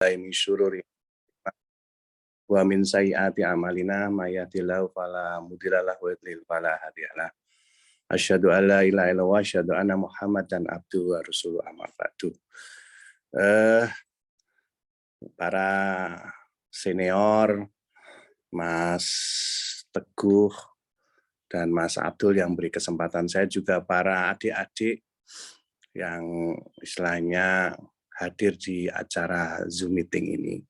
min syururi wa min sayyiati a'malina may yahdihillahu fala mudhillalah wa yudlil fala hadiyalah. Asyhadu an la ilaha illallah wa asyhadu anna Muhammadan abduhu wa rasuluhu amma ba'du. Para senior, Mas Teguh dan Mas Abdul yang beri kesempatan, saya juga para adik-adik yang istilahnya hadir di acara Zoom meeting ini.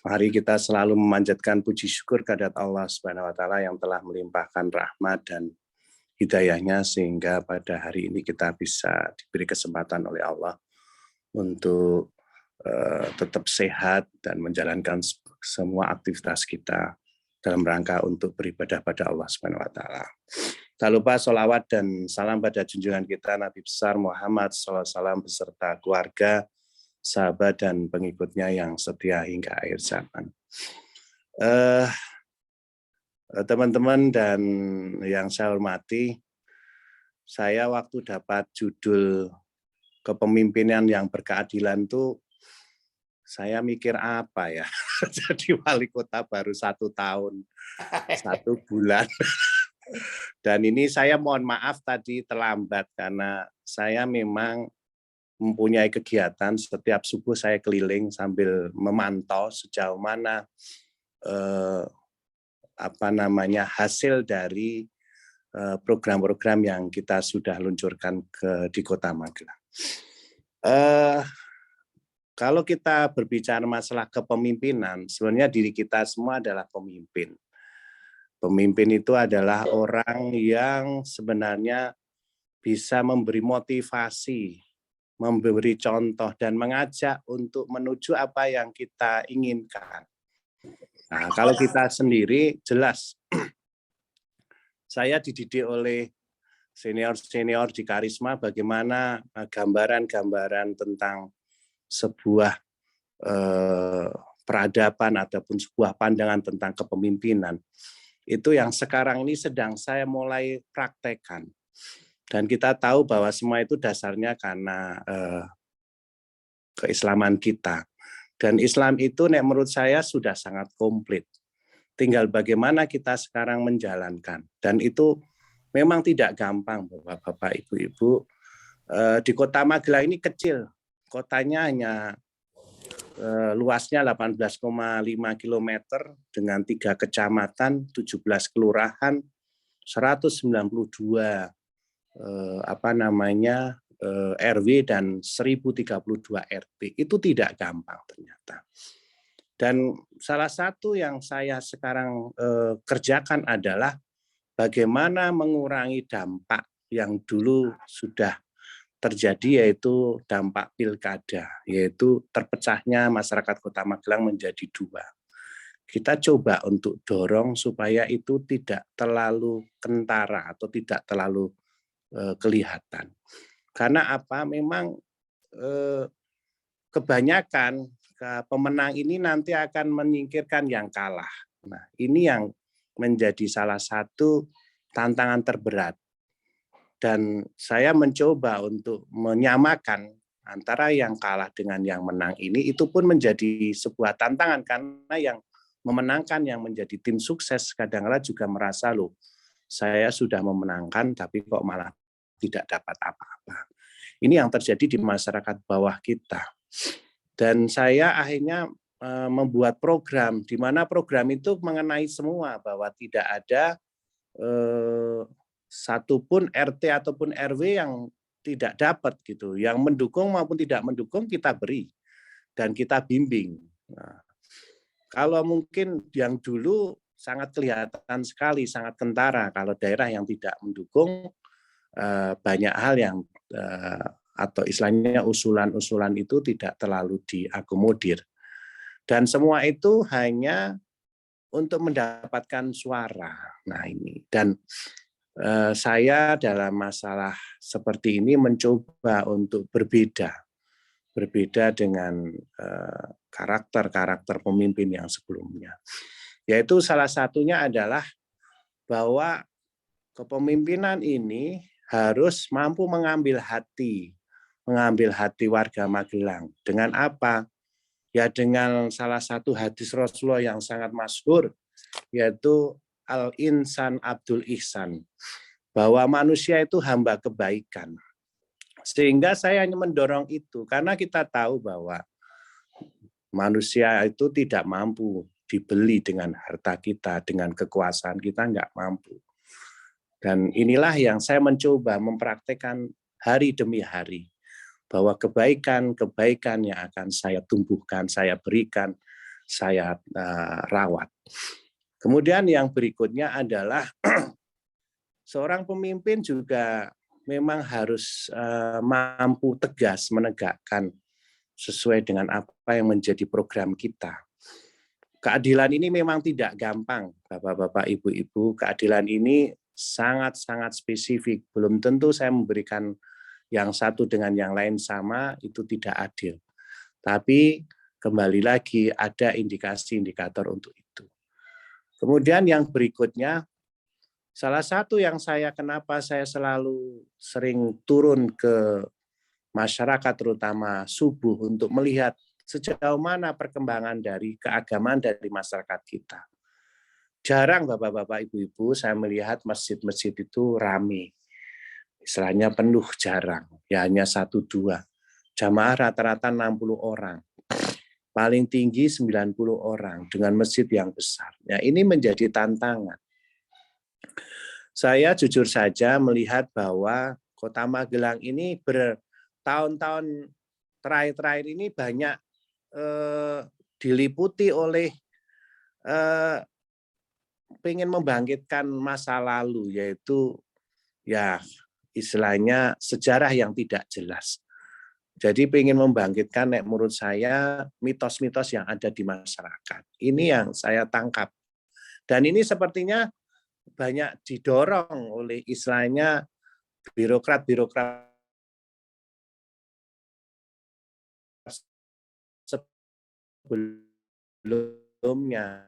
Mari kita selalu memanjatkan puji syukur kehadirat Allah Subhanahu wa taala yang telah melimpahkan rahmat dan hidayahnya sehingga pada hari ini kita bisa diberi kesempatan oleh Allah untuk tetap sehat dan menjalankan semua aktivitas kita dalam rangka untuk beribadah pada Allah Subhanahu wa taala. Tak lupa sholawat dan salam pada junjungan kita Nabi besar Muhammad SAW beserta keluarga, sahabat dan pengikutnya yang setia hingga akhir zaman. Teman-teman dan yang saya hormati, saya waktu dapat judul kepemimpinan yang berkeadilan itu, saya mikir apa ya, jadi wali kota baru 1 tahun, 1 bulan. Dan ini saya mohon maaf tadi terlambat karena saya memang mempunyai kegiatan setiap subuh saya keliling sambil memantau sejauh mana hasil dari program-program yang kita sudah luncurkan di Kota Magelang. Kalau kita berbicara masalah kepemimpinan, sebenarnya diri kita semua adalah pemimpin. Pemimpin itu adalah orang yang sebenarnya bisa memberi motivasi, memberi contoh dan mengajak untuk menuju apa yang kita inginkan. Nah, kalau kita sendiri jelas saya dididik oleh senior-senior di Karisma bagaimana gambaran-gambaran tentang sebuah peradaban ataupun sebuah pandangan tentang kepemimpinan. Itu yang sekarang ini sedang saya mulai praktekkan. Dan kita tahu bahwa semua itu dasarnya karena keislaman kita. Dan Islam itu menurut saya sudah sangat komplit. Tinggal bagaimana kita sekarang menjalankan. Dan itu memang tidak gampang, Bapak, Ibu-Ibu. Di Kota Magelang ini kecil. Kotanya hanya luasnya 18,5 km dengan 3 kecamatan, 17 kelurahan, 192 RW dan 1032 RT. Itu tidak gampang ternyata. Dan salah satu yang saya sekarang kerjakan adalah bagaimana mengurangi dampak yang dulu sudah terjadi, yaitu dampak pilkada, yaitu terpecahnya masyarakat Kota Magelang menjadi 2. Kita coba untuk dorong supaya itu tidak terlalu kentara atau tidak terlalu kelihatan. Karena apa? Memang kebanyakan pemenang ini nanti akan menyingkirkan yang kalah. Nah, ini yang menjadi salah satu tantangan terberat. Dan saya mencoba untuk menyamakan antara yang kalah dengan yang menang ini, itu pun menjadi sebuah tantangan karena yang memenangkan yang menjadi tim sukses kadang-kadang juga merasa loh, saya sudah memenangkan tapi kok malah tidak dapat apa-apa. Ini yang terjadi di masyarakat bawah kita. Dan saya akhirnya membuat program di mana program itu mengenai semua, bahwa tidak ada satupun RT ataupun RW yang tidak dapat gitu, yang mendukung maupun tidak mendukung kita beri dan kita bimbing. Nah, kalau mungkin yang dulu sangat kelihatan sekali, sangat kentara kalau daerah yang tidak mendukung, banyak hal yang atau istilahnya usulan-usulan itu tidak terlalu diakomodir. Dan semua itu hanya untuk mendapatkan suara. Nah ini, dan saya dalam masalah seperti ini mencoba untuk berbeda dengan karakter pemimpin yang sebelumnya. Yaitu salah satunya adalah bahwa kepemimpinan ini harus mampu mengambil hati warga Magelang. Dengan apa? Ya dengan salah satu hadis Rasulullah yang sangat masyhur, yaitu Al-Insan Abdul Ihsan, bahwa manusia itu hamba kebaikan. Sehingga saya hanya mendorong itu, karena kita tahu bahwa manusia itu tidak mampu dibeli dengan harta kita, dengan kekuasaan kita nggak mampu. Dan inilah yang saya mencoba mempraktekkan hari demi hari, bahwa kebaikan-kebaikan yang akan saya tumbuhkan, saya berikan, saya rawat. Kemudian yang berikutnya adalah seorang pemimpin juga memang harus mampu tegas menegakkan sesuai dengan apa yang menjadi program kita. Keadilan ini memang tidak gampang, Bapak-bapak, Ibu-ibu. Keadilan ini sangat-sangat spesifik. Belum tentu saya memberikan yang satu dengan yang lain sama, itu tidak adil. Tapi kembali lagi ada indikasi-indikator untuk itu. Kemudian yang berikutnya, salah satu yang kenapa saya selalu sering turun ke masyarakat, terutama subuh, untuk melihat sejauh mana perkembangan dari keagamaan dari masyarakat kita. Jarang Bapak-bapak, Ibu-ibu saya melihat masjid-masjid itu ramai. Istilahnya penuh, jarang. Ya hanya 1-2. Jamaah rata-rata 60 orang. Paling tinggi 90 orang dengan masjid yang besar. Ya, ini menjadi tantangan. Saya jujur saja melihat bahwa Kota Magelang ini bertahun-tahun terakhir ini banyak diliputi oleh pengen membangkitkan masa lalu, yaitu ya istilahnya sejarah yang tidak jelas. Jadi pengen membangkitkan, menurut saya, mitos-mitos yang ada di masyarakat. Ini yang saya tangkap. Dan ini sepertinya banyak didorong oleh istilahnya birokrat-birokrat sebelumnya.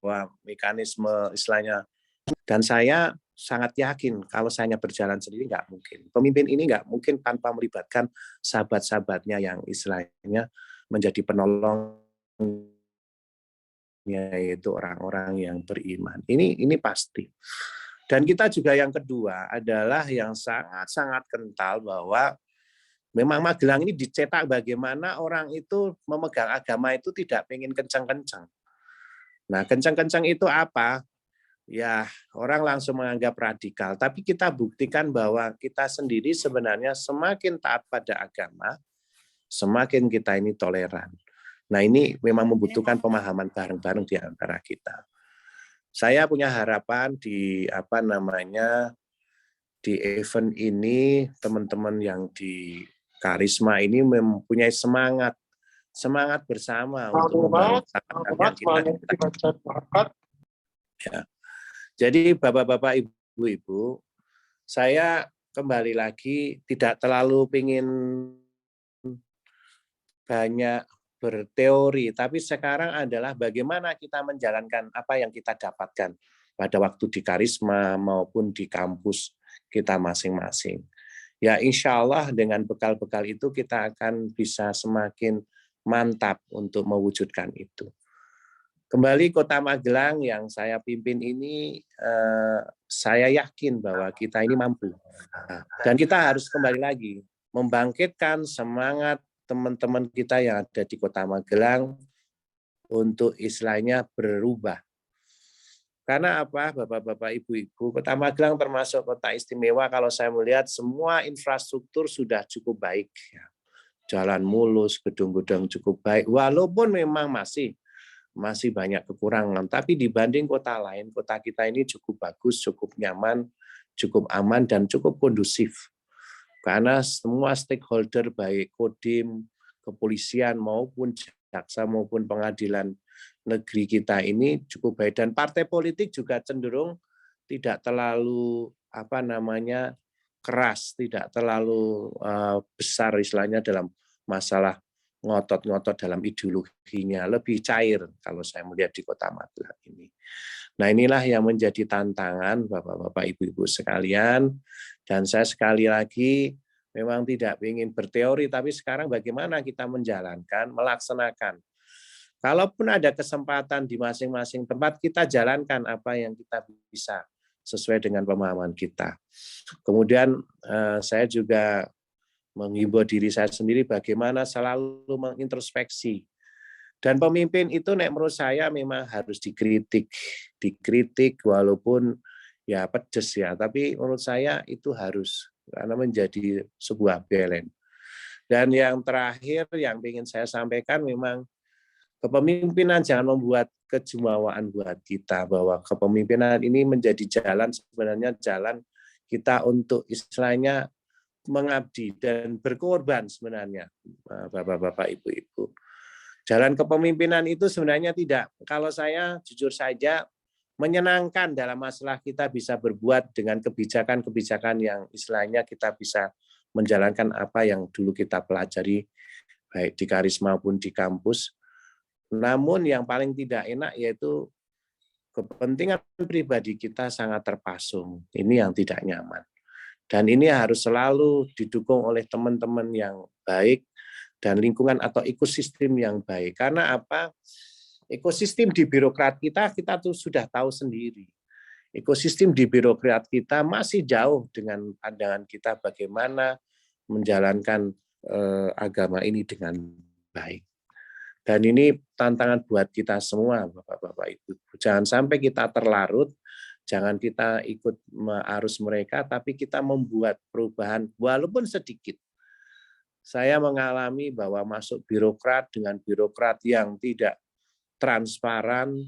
Bahwa mekanisme istilahnya, dan saya sangat yakin kalau saya berjalan sendiri nggak mungkin. Pemimpin ini nggak mungkin tanpa melibatkan sahabat-sahabatnya yang istilahnya menjadi penolongnya, yaitu orang-orang yang beriman. Ini pasti. Dan kita juga yang kedua adalah yang sangat-sangat kental bahwa memang Magelang ini dicetak bagaimana orang itu memegang agama itu tidak pengen kencang-kencang. Nah, kencang-kencang itu apa? Ya, orang langsung menganggap radikal. Tapi kita buktikan bahwa kita sendiri sebenarnya semakin taat pada agama, semakin kita ini toleran. Nah, ini memang membutuhkan pemahaman bareng-bareng di antara kita. Saya punya harapan di di event ini, teman-teman yang di Karisma ini mempunyai semangat bersama untuk membangun yang kita. Ya. Jadi Bapak-bapak, Ibu-ibu, saya kembali lagi tidak terlalu ingin banyak berteori, tapi sekarang adalah bagaimana kita menjalankan apa yang kita dapatkan pada waktu di Karisma maupun di kampus kita masing-masing. Ya insya Allah dengan bekal-bekal itu kita akan bisa semakin mantap untuk mewujudkan itu. Kembali Kota Magelang yang saya pimpin ini, saya yakin bahwa kita ini mampu. Dan kita harus kembali lagi membangkitkan semangat teman-teman kita yang ada di Kota Magelang untuk istilahnya berubah. Karena apa, Bapak-bapak, Ibu-ibu, Kota Magelang termasuk kota istimewa kalau saya melihat semua infrastruktur sudah cukup baik. Jalan mulus, gedung-gedung cukup baik, walaupun memang masih banyak kekurangan. Tapi dibanding kota lain, kota kita ini cukup bagus, cukup nyaman, cukup aman, dan cukup kondusif. Karena semua stakeholder, baik Kodim, kepolisian, maupun jaksa, maupun pengadilan negeri kita ini cukup baik. Dan partai politik juga cenderung tidak terlalu keras, tidak terlalu besar istilahnya dalam masalah ngotot-ngotot dalam ideologinya, lebih cair kalau saya melihat di Kota Magelang ini. Nah, inilah yang menjadi tantangan Bapak-bapak, Ibu-ibu sekalian, dan saya sekali lagi memang tidak ingin berteori, tapi sekarang bagaimana kita menjalankan, melaksanakan. Kalaupun ada kesempatan di masing-masing tempat, kita jalankan apa yang kita bisa sesuai dengan pemahaman kita. Kemudian saya juga menghimbau diri saya sendiri bagaimana selalu mengintrospeksi. Dan pemimpin itu menurut saya memang harus dikritik walaupun ya pedes ya, tapi menurut saya itu harus, karena menjadi sebuah balance. Dan yang terakhir yang ingin saya sampaikan, memang kepemimpinan jangan membuat kejumawaan buat kita, bahwa kepemimpinan ini menjadi jalan, sebenarnya jalan kita untuk istilahnya mengabdi dan berkorban sebenarnya, Bapak-bapak, Ibu-ibu. Jalan kepemimpinan itu sebenarnya tidak, kalau saya jujur saja, menyenangkan dalam masalah kita bisa berbuat dengan kebijakan-kebijakan yang istilahnya kita bisa menjalankan apa yang dulu kita pelajari, baik di Karisma maupun di kampus. Namun yang paling tidak enak yaitu kepentingan pribadi kita sangat terpasung. Ini yang tidak nyaman. Dan ini harus selalu didukung oleh teman-teman yang baik dan lingkungan atau ekosistem yang baik. Karena apa? Ekosistem di birokrat kita tuh sudah tahu sendiri. Ekosistem di birokrat kita masih jauh dengan pandangan kita bagaimana menjalankan agama ini dengan baik. Dan ini tantangan buat kita semua, Bapak-bapak, Ibu. Jangan sampai kita terlarut, jangan kita ikut arus mereka, tapi kita membuat perubahan walaupun sedikit. Saya mengalami bahwa masuk birokrat dengan birokrat yang tidak transparan,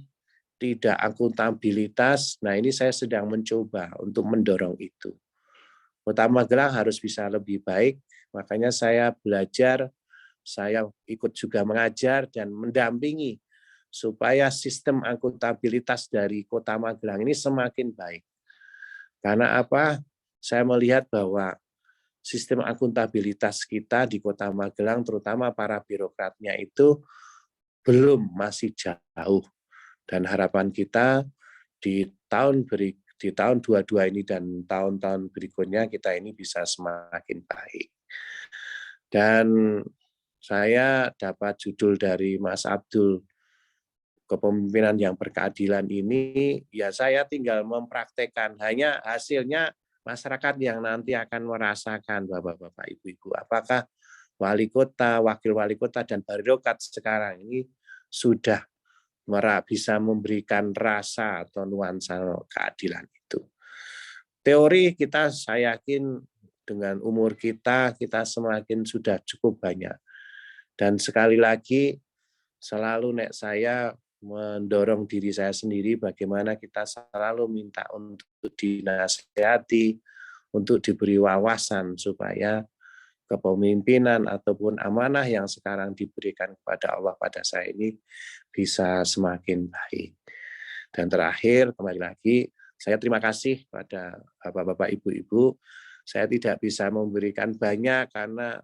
tidak akuntabilitas. Nah, ini saya sedang mencoba untuk mendorong itu. Kota Magelang harus bisa lebih baik, makanya saya belajar, saya ikut juga mengajar dan mendampingi supaya sistem akuntabilitas dari Kota Magelang ini semakin baik. Karena apa? Saya melihat bahwa sistem akuntabilitas kita di Kota Magelang, terutama para birokratnya itu masih jauh. Dan harapan kita di tahun 22 ini dan tahun-tahun berikutnya kita ini bisa semakin baik. Dan saya dapat judul dari Mas Abdul, kepemimpinan yang berkeadilan ini, ya saya tinggal mempraktekkan, hanya hasilnya masyarakat yang nanti akan merasakan, Bapak-bapak, Ibu-ibu, apakah wali kota, wakil wali kota, dan birokrat sekarang ini sudah bisa memberikan rasa atau nuansa keadilan itu. Teori kita, saya yakin dengan umur kita semakin sudah cukup banyak. Dan sekali lagi, selalu saya mendorong diri saya sendiri bagaimana kita selalu minta untuk dinasihati, untuk diberi wawasan supaya kepemimpinan ataupun amanah yang sekarang diberikan kepada Allah pada saya ini bisa semakin baik. Dan terakhir, kembali lagi, saya terima kasih pada Bapak-bapak, Ibu-ibu. Saya tidak bisa memberikan banyak karena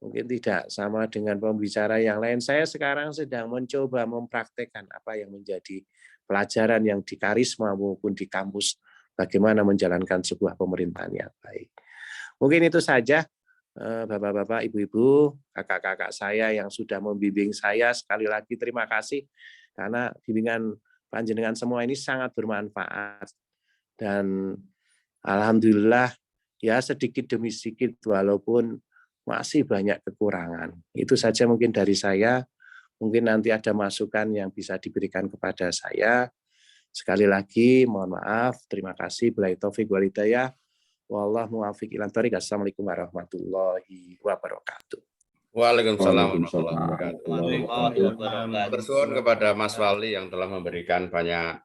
mungkin tidak sama dengan pembicara yang lain. Saya sekarang sedang mencoba mempraktekkan apa yang menjadi pelajaran yang di Karisma maupun di kampus, bagaimana menjalankan sebuah pemerintahan yang baik. Mungkin itu saja, Bapak-bapak, Ibu-ibu, kakak-kakak saya yang sudah membimbing saya. Sekali lagi terima kasih, karena bimbingan panjenengan semua ini sangat bermanfaat. Dan alhamdulillah, ya sedikit demi sedikit, walaupun masih banyak kekurangan. Itu saja mungkin dari saya. Mungkin nanti ada masukan yang bisa diberikan kepada saya. Sekali lagi, mohon maaf. Terima kasih. Billahi taufik wal hidayah. Wallahu muwaffiq ila thoriq. Assalamualaikum warahmatullahi wabarakatuh. Waalaikumsalam warahmatullahi wabarakatuh. Bersyukur kepada Mas Wali yang telah memberikan banyak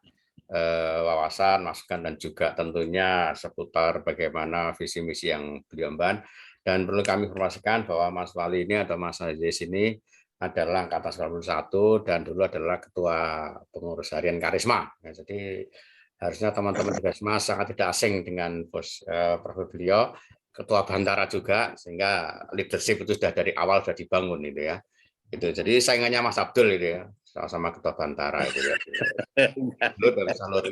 wawasan, masukan, dan juga tentunya seputar bagaimana visi misi yang beliau emban. Dan perlu kami informasikan bahwa Mas Wali ini atau Mas Aziz ini adalah angkatan 91 dan dulu adalah ketua pengurus harian Karisma. Ya, jadi harusnya teman-teman di Karisma sangat tidak asing dengan profil beliau, ketua Bantara juga, sehingga leadership itu sudah dari awal sudah dibangun itu ya. Itu jadi saingannya Mas Abdul itu ya, sama-sama ketua Bantara itu ya. Lu dari salur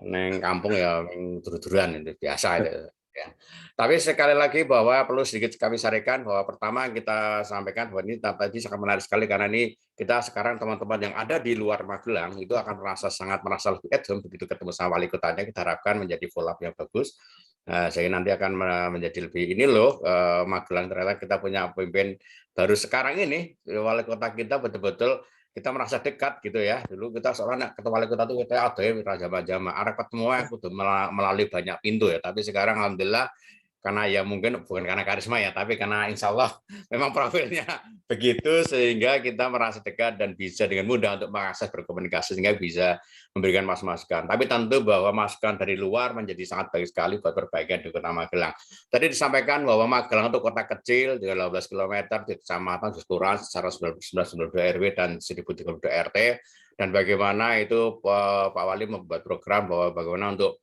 neng kampung ya dur-duran itu biasa itu ya. Tapi sekali lagi bahwa perlu sedikit kami sampaikan bahwa pertama kita sampaikan bahwa ini tadi sangat menarik sekali karena ini kita sekarang teman-teman yang ada di luar Magelang itu akan merasa lebih at home begitu ketemu sama wali kotanya. Kita harapkan menjadi follow up yang bagus. Sehingga nanti akan menjadi lebih ini loh Magelang ternyata kita punya pemimpin baru sekarang ini wali kota kita betul-betul kita merasa dekat gitu ya. Dulu kita seorang ketua wali kota itu kita ada ya jama-jama arah ketemu aku tuh melalui banyak pintu ya. Tapi sekarang alhamdulillah karena ya mungkin bukan karena karisma ya, tapi karena insya Allah memang profilnya begitu sehingga kita merasa dekat dan bisa dengan mudah untuk mengakses berkomunikasi sehingga bisa memberikan masukan. Tapi tentu bahwa masukan dari luar menjadi sangat baik sekali buat perbaikan di Kota Magelang. Tadi disampaikan bahwa Magelang itu kota kecil, 18 km di kecamatan Susuran secara 1992 RW dan 1032 RT, dan bagaimana itu Pak Wali membuat program bahwa bagaimana untuk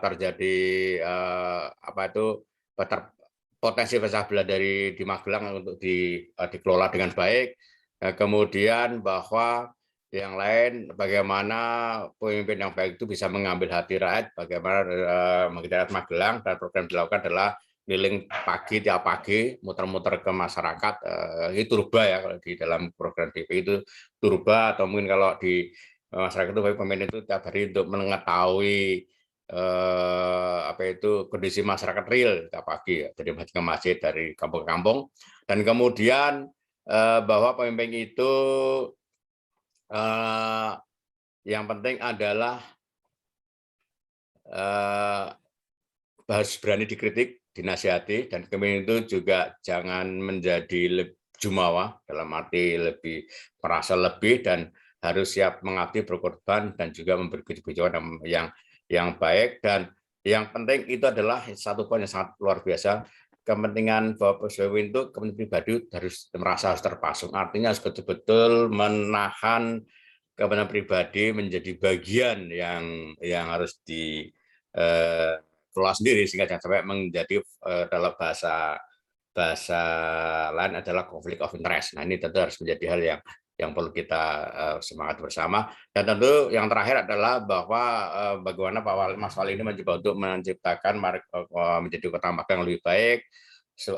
terjadi potensi pecah belah di Magelang untuk dikelola dengan baik. Kemudian bahwa yang lain bagaimana pemimpin yang baik itu bisa mengambil hati rakyat, bagaimana rakyat Magelang, dan program dilakukan adalah keliling pagi tiap pagi muter-muter ke masyarakat. Itu turba ya kalau di dalam program DP itu turba, atau mungkin kalau di masyarakat itu pemimpin itu tiap hari untuk mengetahui kondisi masyarakat real tiap pagi ya, dari masjid ke masjid, dari kampung ke kampung. Dan kemudian bahwa pemimpin itu yang penting adalah harus berani dikritik, dinasihati, dan kemudian itu juga jangan menjadi jumawa dalam arti lebih merasa lebih, dan harus siap mengabdi, berkorban, dan juga memberi kebijakan yang baik. Dan yang penting itu adalah satu poin yang sangat luar biasa, kepentingan Bapak Presiden itu kepentingan pribadi harus merasa terpasung, artinya harus betul-betul menahan kepentingan pribadi menjadi bagian yang harus dikelola sendiri, sehingga jangan sampai menjadi dalam bahasa lain adalah konflik of interest. Nah, ini tentu harus menjadi hal yang perlu kita semangat bersama. Dan tentu yang terakhir adalah bahwa bagaimana Mas Wali ini mencoba untuk menciptakan menjadi Kota Magelang lebih baik,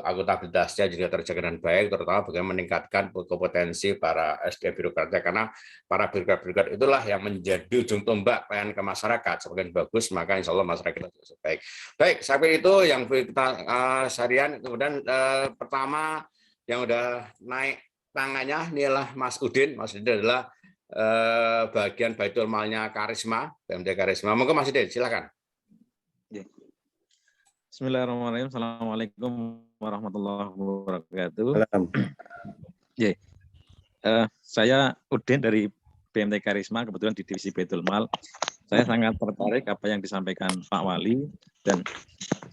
akuntabilitasnya juga terjaga dengan baik, terutama bagaimana meningkatkan kompetensi para SDM birokratnya, karena para birokrat itulah yang menjadi ujung tombak pelayanan ke masyarakat. Semakin bagus, maka insya Allah masyarakat kita baik. Baik, sampai itu yang kita seharian. Kemudian pertama yang udah naik tangannya ini adalah Mas Udin. Mas Udin adalah bagian Baitul Malnya Karisma, BMT Karisma. Monggo Mas Udin, silakan. Bismillahirrahmanirrahim. Assalamualaikum warahmatullahi wabarakatuh. Saya Udin dari BMT Karisma, kebetulan di divisi Baitul Mal. Saya sangat tertarik apa yang disampaikan Pak Wali, dan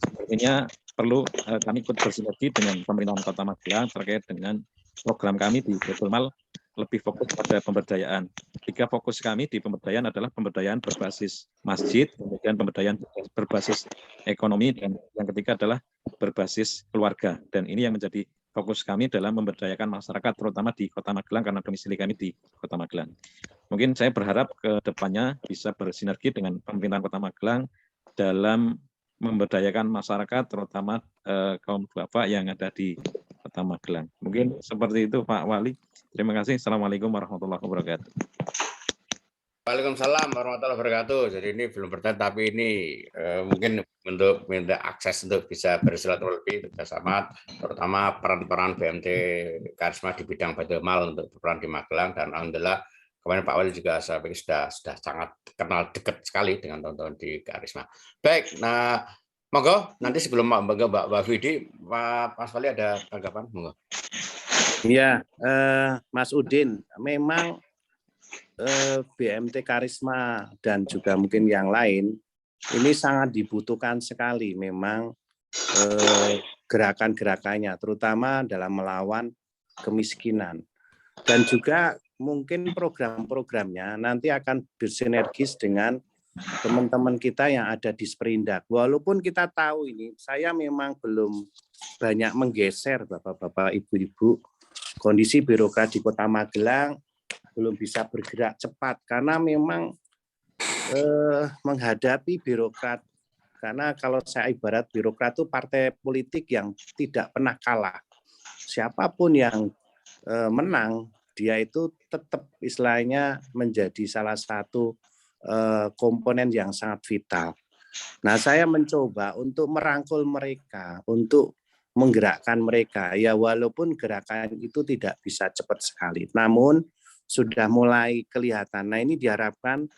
sepertinya perlu kami ikut bersinergi dengan pemerintahan Kota Magelang terkait dengan program kami di Baitul Mal lebih fokus pada pemberdayaan. 3 fokus kami di pemberdayaan adalah pemberdayaan berbasis masjid, kemudian pemberdayaan berbasis ekonomi, dan yang ketiga adalah berbasis keluarga. Dan ini yang menjadi fokus kami dalam memberdayakan masyarakat, terutama di Kota Magelang karena domisili kami di Kota Magelang. Mungkin saya berharap ke depannya bisa bersinergi dengan pemerintahan Kota Magelang dalam memberdayakan masyarakat, terutama kaum duafa yang ada di Kota Magelang. Mungkin seperti itu Pak Wali. Terima kasih. Assalamualaikum warahmatullahi wabarakatuh. Waalaikumsalam warahmatullahi wabarakatuh. Jadi ini belum bertanya, tapi ini mungkin untuk minta akses untuk bisa bersilaturahmi bersama, terutama peran-peran BMT Karisma di bidang Baitul Mal untuk berperan di Magelang. Dan alhamdulillah kemarin Pak Wali juga sudah sangat kenal dekat sekali dengan teman-teman di Karisma. Baik, nah monggo nanti sebelum Mbak Vidi, Mas Wali ada tanggapan? Monggo. Ya, Mas Udin, memang BMT Karisma dan juga mungkin yang lain ini sangat dibutuhkan sekali memang gerakan-gerakannya, terutama dalam melawan kemiskinan. Dan juga mungkin program-programnya nanti akan bersinergis dengan teman-teman kita yang ada di Sperindak. Walaupun kita tahu ini, saya memang belum banyak menggeser Bapak-bapak, Ibu-ibu. Kondisi birokrat di Kota Magelang belum bisa bergerak cepat karena memang menghadapi birokrat. Karena kalau saya ibarat birokrat itu partai politik yang tidak pernah kalah. Siapapun yang menang, dia itu tetap istilahnya menjadi salah satu komponen yang sangat vital. Nah, saya mencoba untuk merangkul mereka, untuk menggerakkan mereka. Ya, walaupun gerakan itu tidak bisa cepat sekali, namun sudah mulai kelihatan. Nah, ini diharapkan,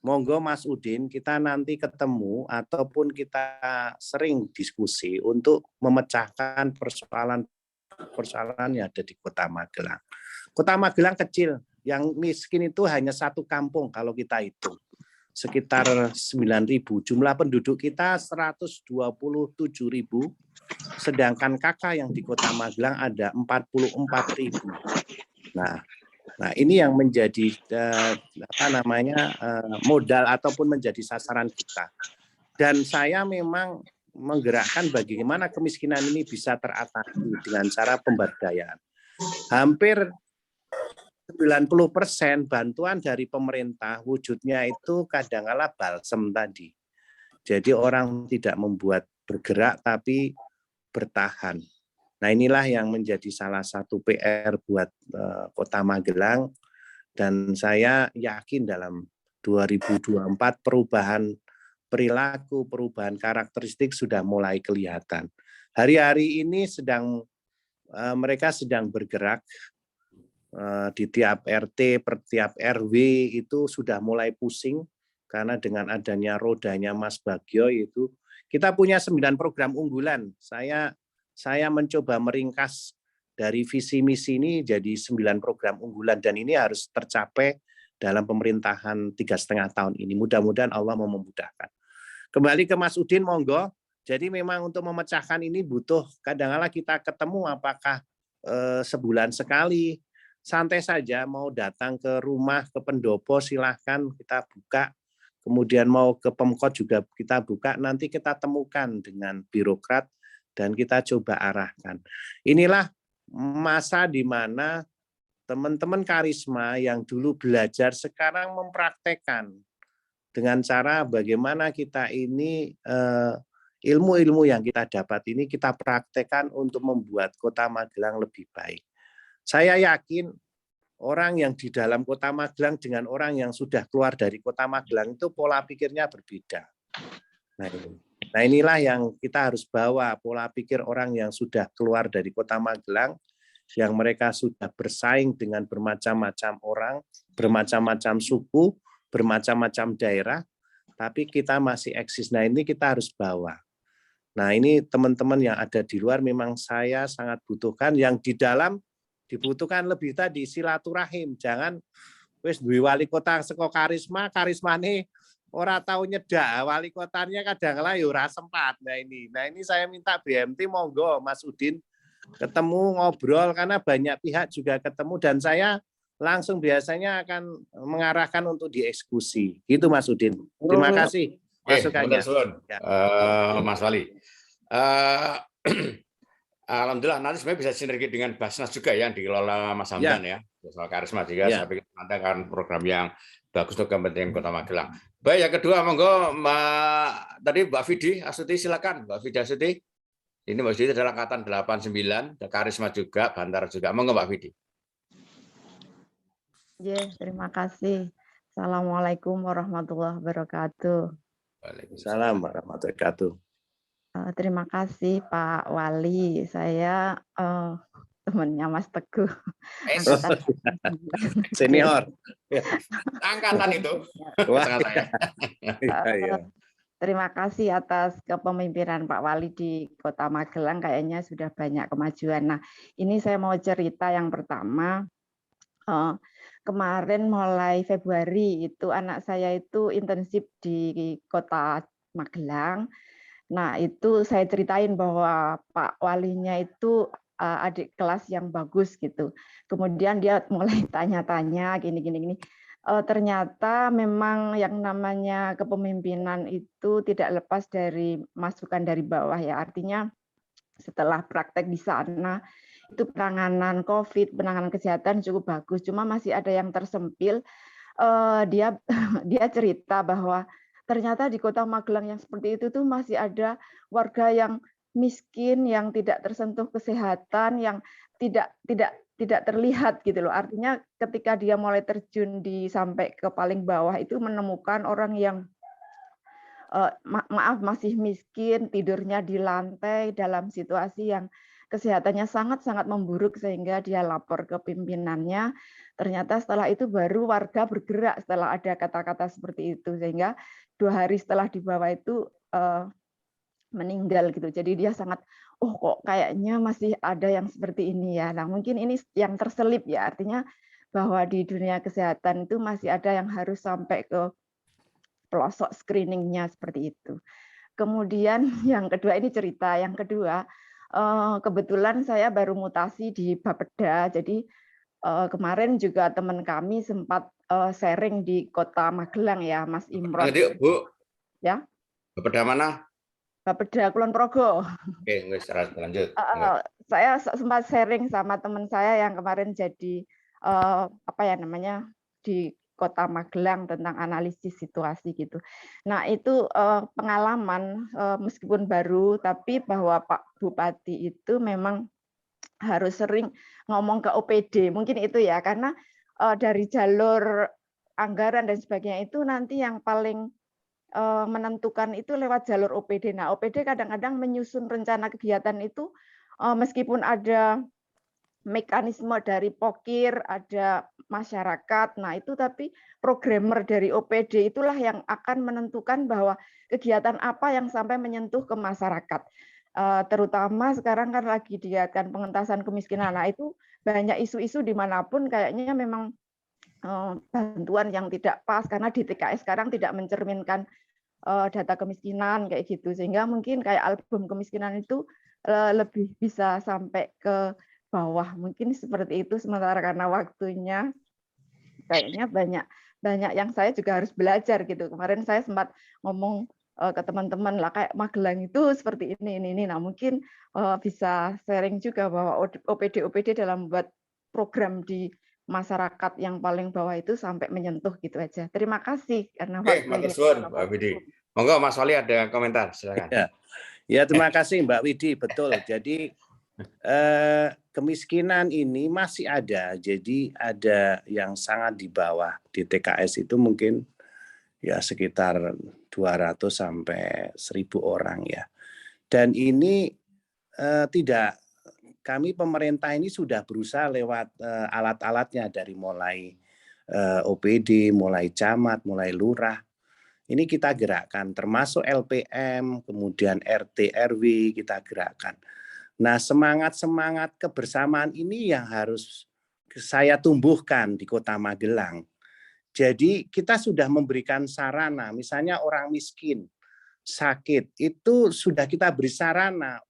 monggo Mas Udin, kita nanti ketemu ataupun kita sering diskusi untuk memecahkan persoalan yang ada di Kota Magelang. Kota Magelang kecil, yang miskin itu hanya satu kampung kalau kita hitung. Sekitar 9.000. Jumlah penduduk kita 127.000, sedangkan KK yang di Kota Magelang ada 44.000. Nah, ini yang menjadi modal ataupun menjadi sasaran kita. Dan saya memang menggerakkan bagaimana kemiskinan ini bisa teratasi dengan cara pemberdayaan. Hampir 90% bantuan dari pemerintah wujudnya itu kadang-kala balsem tadi. Jadi orang tidak membuat bergerak tapi bertahan. Nah, inilah yang menjadi salah satu PR buat Kota Magelang, dan saya yakin dalam 2024 perubahan perilaku, perubahan karakteristik sudah mulai kelihatan. Hari-hari ini mereka sedang bergerak di tiap RT, per tiap RW itu sudah mulai pusing karena dengan adanya rodanya Mas Bagio itu kita punya 9 program unggulan. Saya mencoba meringkas dari visi misi ini jadi 9 program unggulan, dan ini harus tercapai dalam pemerintahan 3,5 tahun ini. Mudah-mudahan Allah mau memudahkan. Kembali ke Mas Udin, monggo. Jadi memang untuk memecahkan ini butuh kadang-kala kita ketemu, apakah sebulan sekali. Santai saja, mau datang ke rumah, ke pendopo silahkan kita buka. Kemudian mau ke Pemkot juga kita buka, nanti kita temukan dengan birokrat dan kita coba arahkan. Inilah masa di mana teman-teman karisma yang dulu belajar sekarang mempraktekkan dengan cara bagaimana kita ini ilmu-ilmu yang kita dapat ini kita praktekkan untuk membuat Kota Magelang lebih baik. Saya yakin orang yang di dalam Kota Magelang dengan orang yang sudah keluar dari Kota Magelang itu pola pikirnya berbeda. Nah, inilah yang kita harus bawa, pola pikir orang yang sudah keluar dari Kota Magelang, yang mereka sudah bersaing dengan bermacam-macam orang, bermacam-macam suku, bermacam-macam daerah, tapi kita masih eksis. Nah, ini kita harus bawa. Nah, ini teman-teman yang ada di luar memang saya sangat butuhkan, yang di dalam dibutuhkan lebih tadi silaturahim. Jangan wis duwe wali kota saka karismane ora tahu nyedak, wali kotanya kadang-kala ya ora sempat. Nah ini saya minta BMT monggo Mas Udin ketemu ngobrol, karena banyak pihak juga ketemu dan saya langsung biasanya akan mengarahkan untuk dieksekusi. Gitu Mas Udin. Terima kasih masukannya. Mas Wali. Alhamdulillah nanti sebenarnya bisa sinergi dengan Basnas juga yang dikelola Mas Hamdan ya. Soal karisma juga, saya pikir nanti akan program yang bagus untuk kepentingan Kota Magelang. Baik, yang kedua monggo tadi Mbak Vidi Astuti, silakan Mbak Vidi Astuti. Ini Mbak Vidi adalah angkatan 89, karisma juga, Bantara juga. Monggo Mbak Vidi. Ya, terima kasih. Assalamualaikum warahmatullahi wabarakatuh. Waalaikumsalam warahmatullahi wabarakatuh. Terima kasih Pak Wali. Saya temannya Mas Teguh. Senior. Angkatan itu. Terima kasih atas kepemimpinan Pak Wali di Kota Magelang. Kayaknya sudah banyak kemajuan. Nah, ini saya mau cerita yang pertama. Kemarin mulai Februari itu anak saya itu intensif di Kota Magelang. Nah, itu saya ceritain bahwa Pak Walinya itu adik kelas yang bagus gitu. Kemudian dia mulai tanya-tanya gini. ternyata memang yang namanya kepemimpinan itu tidak lepas dari masukan dari bawah ya. Artinya setelah praktek di sana itu penanganan COVID, penanganan kesehatan cukup bagus. Cuma masih ada yang tersempil. Dia dia cerita bahwa ternyata di Kota Magelang yang seperti itu tuh masih ada warga yang miskin, yang tidak tersentuh kesehatan, yang tidak terlihat gitu loh. Artinya ketika dia mulai terjun sampai ke paling bawah itu menemukan orang yang maaf masih miskin, tidurnya di lantai dalam situasi yang kesehatannya sangat-sangat memburuk sehingga dia lapor ke pimpinannya. Ternyata setelah itu baru warga bergerak setelah ada kata-kata seperti itu sehingga 2 hari setelah dibawa itu meninggal gitu. Jadi dia sangat, oh kok kayaknya masih ada yang seperti ini ya. Nah mungkin ini yang terselip ya, artinya bahwa di dunia kesehatan itu masih ada yang harus sampai ke pelosok screeningnya seperti itu. Kemudian yang kedua ini cerita, yang kedua kebetulan saya baru mutasi di Bapeda, jadi kemarin juga teman kami sempat sharing di Kota Magelang ya, Mas Imron. Bu. Ya. Bapeda mana? Bapeda Kulon Progo. Oke, lanjut. Saya sempat sharing sama teman saya yang kemarin jadi apa ya namanya di Kota Magelang tentang analisis situasi gitu. Nah itu pengalaman meskipun baru, tapi bahwa Pak Bupati itu memang harus sering ngomong ke OPD, mungkin itu ya, karena dari jalur anggaran dan sebagainya itu nanti yang paling menentukan itu lewat jalur OPD. Nah OPD kadang-kadang menyusun rencana kegiatan itu meskipun ada mekanisme dari Pokir, ada masyarakat. Nah, itu tapi programmer dari OPD itulah yang akan menentukan bahwa kegiatan apa yang sampai menyentuh ke masyarakat. Terutama sekarang kan lagi diadakan pengentasan kemiskinan. Nah, itu banyak isu-isu dimanapun kayaknya memang bantuan yang tidak pas karena di TKS sekarang tidak mencerminkan data kemiskinan kayak gitu. Sehingga mungkin kayak album kemiskinan itu lebih bisa sampai ke bawah, mungkin seperti itu. Sementara karena waktunya kayaknya banyak yang saya juga harus belajar gitu. Kemarin saya sempat ngomong ke teman-teman lah kayak Magelang itu seperti ini. Nah mungkin bisa sharing juga bahwa OPD dalam membuat program di masyarakat yang paling bawah itu sampai menyentuh gitu aja. Terima kasih karena waktunya. Mbak Widi. Monggo Mas Wali ada komentar, silakan. Ya terima kasih Mbak Widi, betul. Jadi kemiskinan ini masih ada, jadi ada yang sangat di bawah di TKS itu mungkin ya sekitar 200 sampai 1.000 orang ya. Dan ini tidak, kami pemerintah ini sudah berusaha lewat alat-alatnya dari mulai OPD, mulai camat, mulai lurah. Ini kita gerakkan, termasuk LPM, kemudian RT RW kita gerakkan. Nah, semangat-semangat kebersamaan ini yang harus saya tumbuhkan di Kota Magelang. Jadi kita sudah memberikan sarana, misalnya orang miskin, sakit, itu sudah kita beri sarana.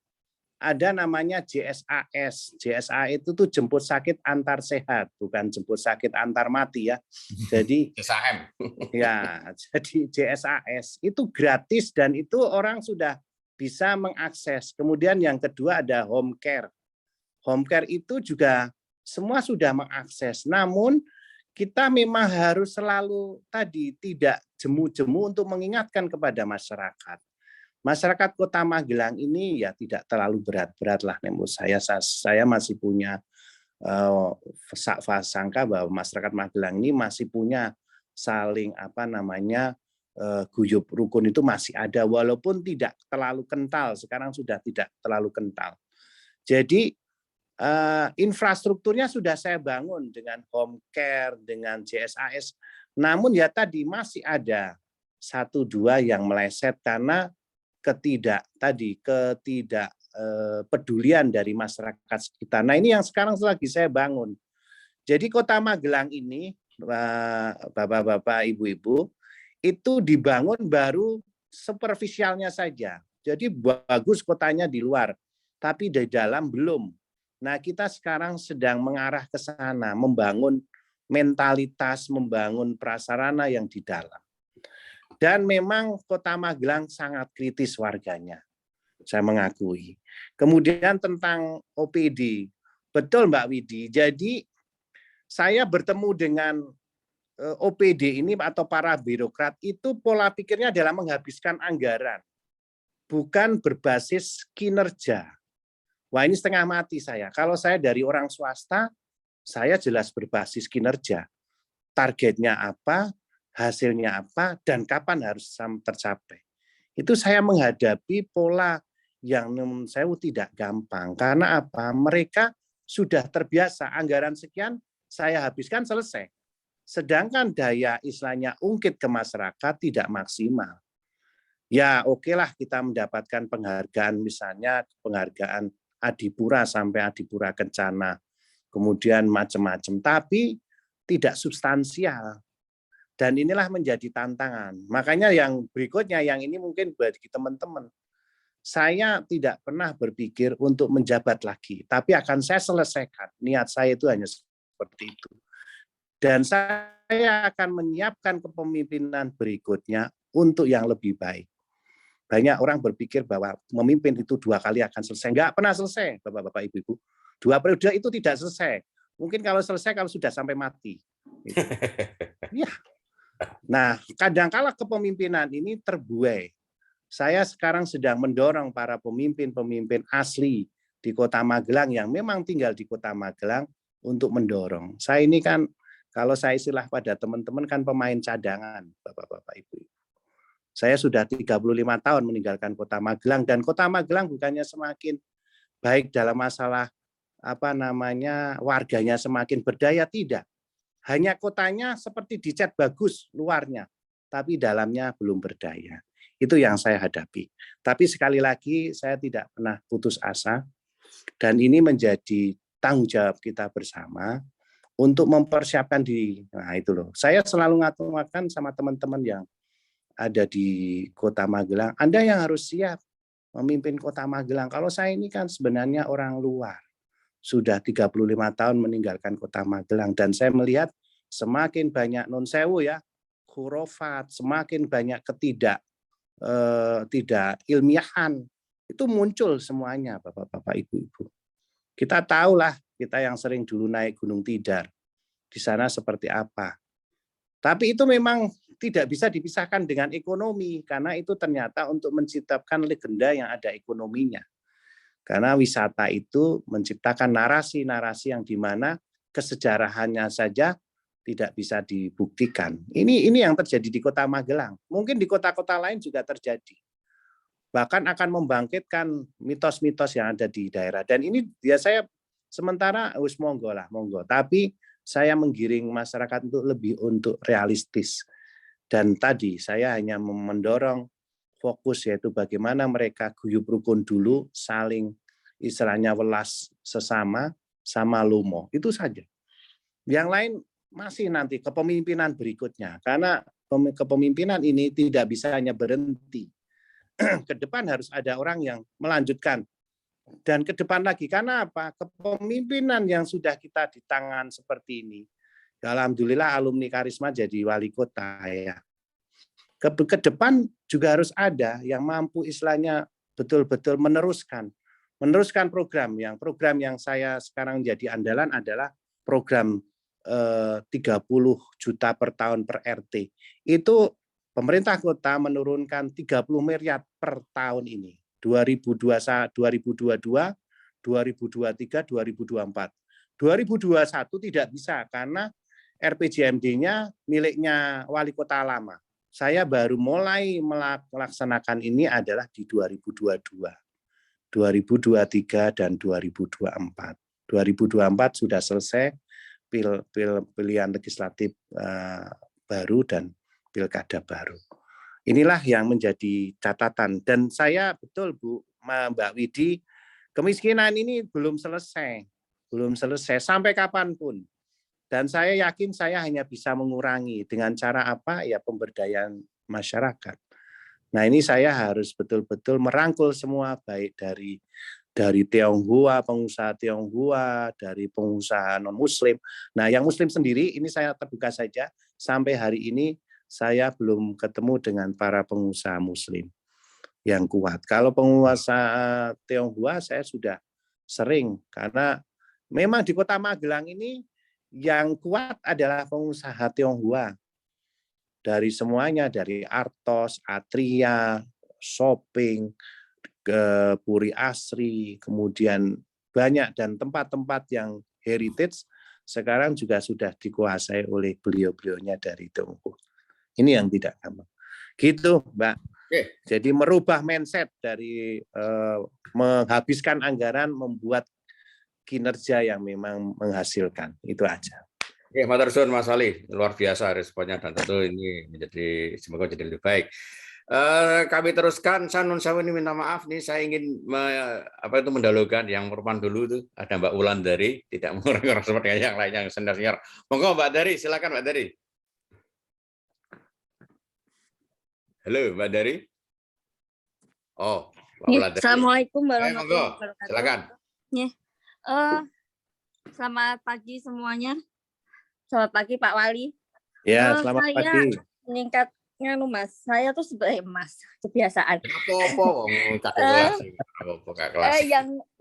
Ada namanya JSAS. JSA itu tuh jemput sakit antar sehat, bukan jemput sakit antar mati ya. Jadi JSAM. Ya, jadi JSAS itu gratis dan itu orang sudah bisa mengakses. Kemudian yang kedua ada home care. Home care itu juga semua sudah mengakses. Namun kita memang harus selalu tadi tidak jemu-jemu untuk mengingatkan kepada masyarakat. Masyarakat Kota Magelang ini ya tidak terlalu berat-berat lah menurut saya. Saya masih punya sangka bahwa masyarakat Magelang ini masih punya saling guyup rukun itu masih ada walaupun tidak terlalu kental. Sekarang sudah tidak terlalu kental. Jadi infrastrukturnya sudah saya bangun dengan home care, dengan JSAS. Namun ya tadi masih ada 1-2 yang meleset karena ketidakpedulian dari masyarakat sekitar. Nah ini yang sekarang lagi saya bangun. Jadi Kota Magelang ini, Bapak-bapak, Ibu-ibu, itu dibangun baru superficialnya saja. Jadi bagus kotanya di luar, tapi di dalam belum. Nah kita sekarang sedang mengarah ke sana, membangun mentalitas, membangun prasarana yang di dalam. Dan memang Kota Magelang sangat kritis warganya, saya mengakui. Kemudian tentang OPD, betul Mbak Widi, jadi saya bertemu dengan OPD ini atau para birokrat itu pola pikirnya adalah menghabiskan anggaran, bukan berbasis kinerja. Wah ini setengah mati saya. Kalau saya dari orang swasta, saya jelas berbasis kinerja. Targetnya apa, hasilnya apa, dan kapan harus tercapai. Itu saya menghadapi pola yang menurut saya tidak gampang. Karena apa? Mereka sudah terbiasa anggaran sekian, saya habiskan selesai. Sedangkan daya istilahnya ungkit ke masyarakat tidak maksimal. Ya oke lah kita mendapatkan penghargaan, misalnya penghargaan Adipura sampai Adipura Kencana, kemudian macam-macam, tapi tidak substansial. Dan inilah menjadi tantangan. Makanya yang berikutnya, yang ini mungkin bagi teman-teman, saya tidak pernah berpikir untuk menjabat lagi, tapi akan saya selesaikan. Niat saya itu hanya seperti itu. Dan saya akan menyiapkan kepemimpinan berikutnya untuk yang lebih baik. Banyak orang berpikir bahwa memimpin itu 2 kali akan selesai. Enggak pernah selesai, Bapak-Bapak, Ibu-Ibu. 2 periode itu tidak selesai. Mungkin kalau selesai kalau sudah sampai mati. Ya. Nah, kadangkala kepemimpinan ini terbuai. Saya sekarang sedang mendorong para pemimpin-pemimpin asli di Kota Magelang yang memang tinggal di Kota Magelang untuk mendorong. Saya ini kan, kalau saya istilah pada teman-teman kan pemain cadangan, Bapak-Bapak, Ibu. Saya sudah 35 tahun meninggalkan Kota Magelang, dan Kota Magelang bukannya semakin baik dalam masalah warganya semakin berdaya, tidak. Hanya kotanya seperti dicat bagus luarnya, tapi dalamnya belum berdaya. Itu yang saya hadapi. Tapi sekali lagi saya tidak pernah putus asa, dan ini menjadi tanggung jawab kita bersama untuk mempersiapkan diri. Nah itu loh, saya selalu ngatakan sama teman-teman yang ada di Kota Magelang, Anda yang harus siap memimpin Kota Magelang. Kalau saya ini kan sebenarnya orang luar, sudah 35 tahun meninggalkan Kota Magelang, dan saya melihat semakin banyak non-sewu ya, khurafat, semakin banyak tidak ilmiahan, itu muncul semuanya, Bapak-Bapak, Ibu-Ibu. Kita tahulah, kita yang sering dulu naik Gunung Tidar, di sana seperti apa. Tapi itu memang tidak bisa dipisahkan dengan ekonomi, karena itu ternyata untuk menciptakan legenda yang ada ekonominya. Karena wisata itu menciptakan narasi-narasi yang dimana kesejarahannya saja tidak bisa dibuktikan. Ini yang terjadi di Kota Magelang. Mungkin di kota-kota lain juga terjadi. Bahkan akan membangkitkan mitos-mitos yang ada di daerah. Dan ini ya saya sementara monggo. Tapi saya menggiring masyarakat untuk realistis. Dan tadi saya hanya mendorong fokus, yaitu bagaimana mereka guyub rukun dulu, saling istilahnya welas sesama, sama lumo. Itu saja. Yang lain masih nanti kepemimpinan berikutnya. Karena kepemimpinan ini tidak bisa hanya berhenti. Ke depan harus ada orang yang melanjutkan. Dan ke depan lagi, karena apa? Kepemimpinan yang sudah kita di tangan seperti ini, alhamdulillah alumni Karisma jadi wali kota ya. Ke depan juga harus ada yang mampu istilahnya betul-betul meneruskan program yang saya sekarang jadi andalan adalah program 30 juta per tahun per RT. Itu pemerintah kota menurunkan 30 miliar per tahun ini. 2022, 2023, 2024. 2021 tidak bisa karena RPJMD-nya miliknya wali kota lama. Saya baru mulai melaksanakan ini adalah di 2022, 2023 dan 2024. 2024 sudah selesai pilihan legislatif baru dan pilkada baru. Inilah yang menjadi catatan. Dan saya betul Bu, Mbak Widi, kemiskinan ini belum selesai sampai kapanpun. Dan saya yakin saya hanya bisa mengurangi dengan cara apa? Ya pemberdayaan masyarakat. Nah ini saya harus betul-betul merangkul semua, baik dari dari Tionghoa, pengusaha Tionghoa, dari pengusaha non-Muslim. Nah, yang Muslim sendiri, ini saya terbuka saja, sampai hari ini saya belum ketemu dengan para pengusaha Muslim yang kuat. Kalau pengusaha Tionghoa saya sudah sering, karena memang di Kota Magelang ini yang kuat adalah pengusaha Tionghoa. Dari semuanya, dari Artos, Atria, Shopping, ke Puri Asri, kemudian banyak, dan tempat-tempat yang heritage sekarang juga sudah dikuasai oleh beliau-beliaunya dari Tionghoa. Ini yang tidak gampang. Gitu, Mbak. Jadi merubah mindset dari menghabiskan anggaran membuat kinerja yang memang menghasilkan. Itu aja. Oke, matur suwun Mas Wali, luar biasa responnya dan tentu ini semoga jadi lebih baik. Kami teruskan, saya nun sewu ini minta maaf nih, saya ingin mendahulukan yang perempuan dulu tuh, ada Mbak Wulandari, tidak mengurang-urang seperti yang lain yang senior. Monggo Mbak Dari, silakan Mbak Dari. Halo Mbak Dari. Oh, Mbak Wulandari. Assalamualaikum warahmatullahi wabarakatuh. Silakan. Selamat pagi semuanya. Selamat pagi Pak Wali. Ya, selamat pagi. Meningkatnya Mas, saya tuh sebagai Mas kebiasaan.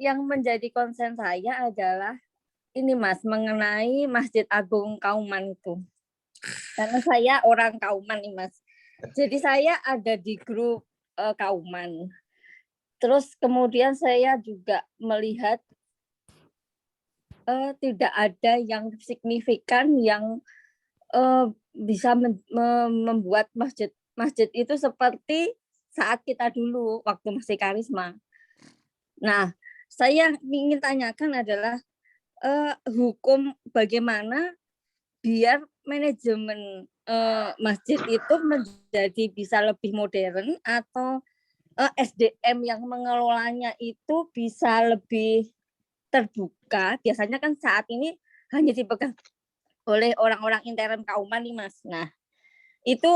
Yang menjadi konsen saya adalah ini Mas, mengenai Masjid Agung Kauman itu. Karena saya orang Kauman nih Mas. Jadi saya ada di grup Kauman. Terus kemudian saya juga melihat tidak ada yang signifikan yang bisa membuat masjid itu seperti saat kita dulu waktu masih Karisma. Nah, saya ingin tanyakan adalah hukum bagaimana biar manajemen masjid itu menjadi bisa lebih modern, atau SDM yang mengelolanya itu bisa lebih terbuka. Biasanya kan saat ini hanya dipegang oleh orang-orang intern Kauman nih Mas. Nah, itu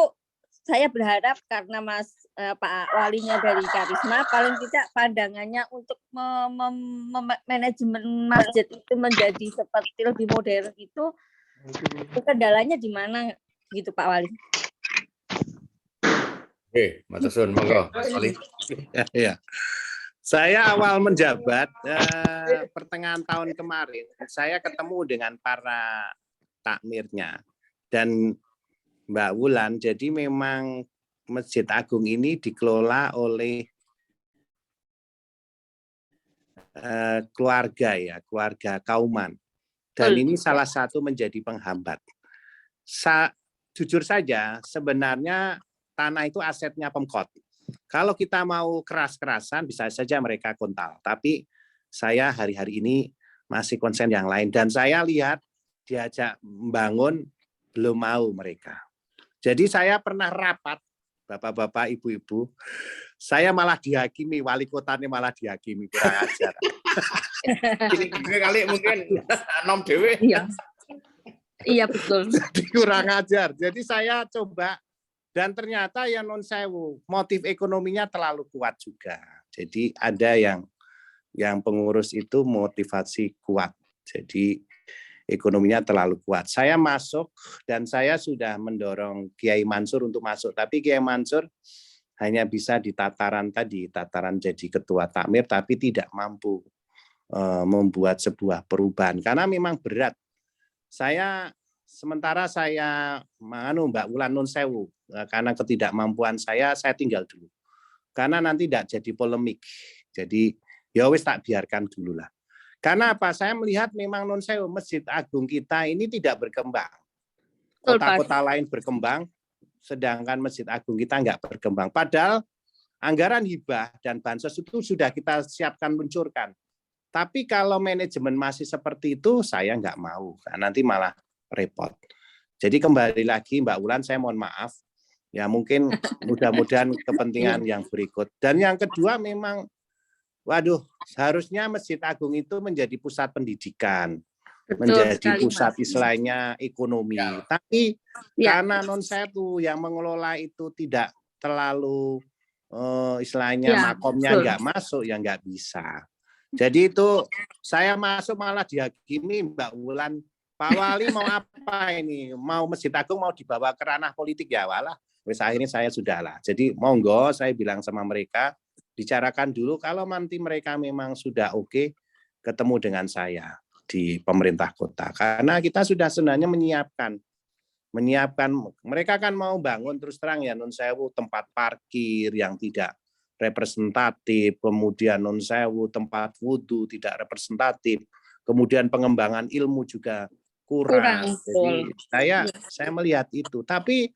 saya berharap karena Pak Walinya dari Karisma, paling tidak pandangannya untuk manajemen masjid itu menjadi seperti lebih modern itu kendalanya di mana gitu Pak Wali? Oke, matur suwun, monggo Mas Wali. Ya. Saya awal menjabat pertengahan tahun kemarin, saya ketemu dengan para takmirnya dan Mbak Wulan. Jadi memang Masjid Agung ini dikelola oleh keluarga Kauman. Dan ini salah satu menjadi penghambat. Jujur saja, sebenarnya tanah itu asetnya Pemkot. Kalau kita mau keras-kerasan, bisa saja mereka kontal. Tapi saya hari-hari ini masih konsen yang lain. Dan saya lihat diajak membangun, belum mau mereka. Jadi saya pernah rapat, bapak-bapak, ibu-ibu, saya malah dihakimi, wali kotanya malah dihakimi, kurang ajar. Ini kali mungkin nom dewe. Iya betul. Jadi kurang ajar. Jadi saya coba, dan ternyata ya non sewu, motif ekonominya terlalu kuat juga. Jadi ada yang pengurus itu motivasi kuat. Jadi ekonominya terlalu kuat. Saya masuk dan saya sudah mendorong Kiai Mansur untuk masuk. Tapi Kiai Mansur hanya bisa di tataran jadi ketua takmir, tapi tidak mampu membuat sebuah perubahan. Karena memang berat. Sementara saya Mbak Wulan nun sewu, karena ketidakmampuan saya tinggal dulu. Karena nanti tidak jadi polemik. Jadi ya wis tak biarkan dulu lah. Karena apa? Saya melihat memang nun sewu, Masjid Agung kita ini tidak berkembang. Kota-kota lain berkembang, sedangkan Masjid Agung kita nggak berkembang. Padahal anggaran hibah dan bansos itu sudah kita siapkan luncurkan. Tapi kalau manajemen masih seperti itu, saya nggak mau. Nanti malah repot. Jadi kembali lagi Mbak Wulan, saya mohon maaf. Ya mungkin mudah-mudahan kepentingan yang berikut. Dan yang kedua memang, seharusnya Masjid Agung itu menjadi pusat pendidikan. Menjadi pusat istilahnya ekonomi. Tapi karena non sewu yang mengelola itu tidak terlalu istilahnya makomnya nggak masuk, ya nggak bisa. Jadi itu saya masuk malah dihakimi Mbak Wulan, Pak Wali mau apa ini? Mau Masjid Agung mau dibawa ke ranah politik ya, walah. Wes akhirnya saya sudahlah. Jadi monggo saya bilang sama mereka, bicarakan dulu kalau nanti mereka memang sudah oke, ketemu dengan saya di pemerintah kota. Karena kita sudah sebenarnya menyiapkan mereka kan mau bangun terus terang ya Nun Sewu tempat parkir yang tidak representatif, kemudian Nun Sewu tempat wudhu tidak representatif, kemudian pengembangan ilmu juga kurang. Jadi saya melihat itu. Tapi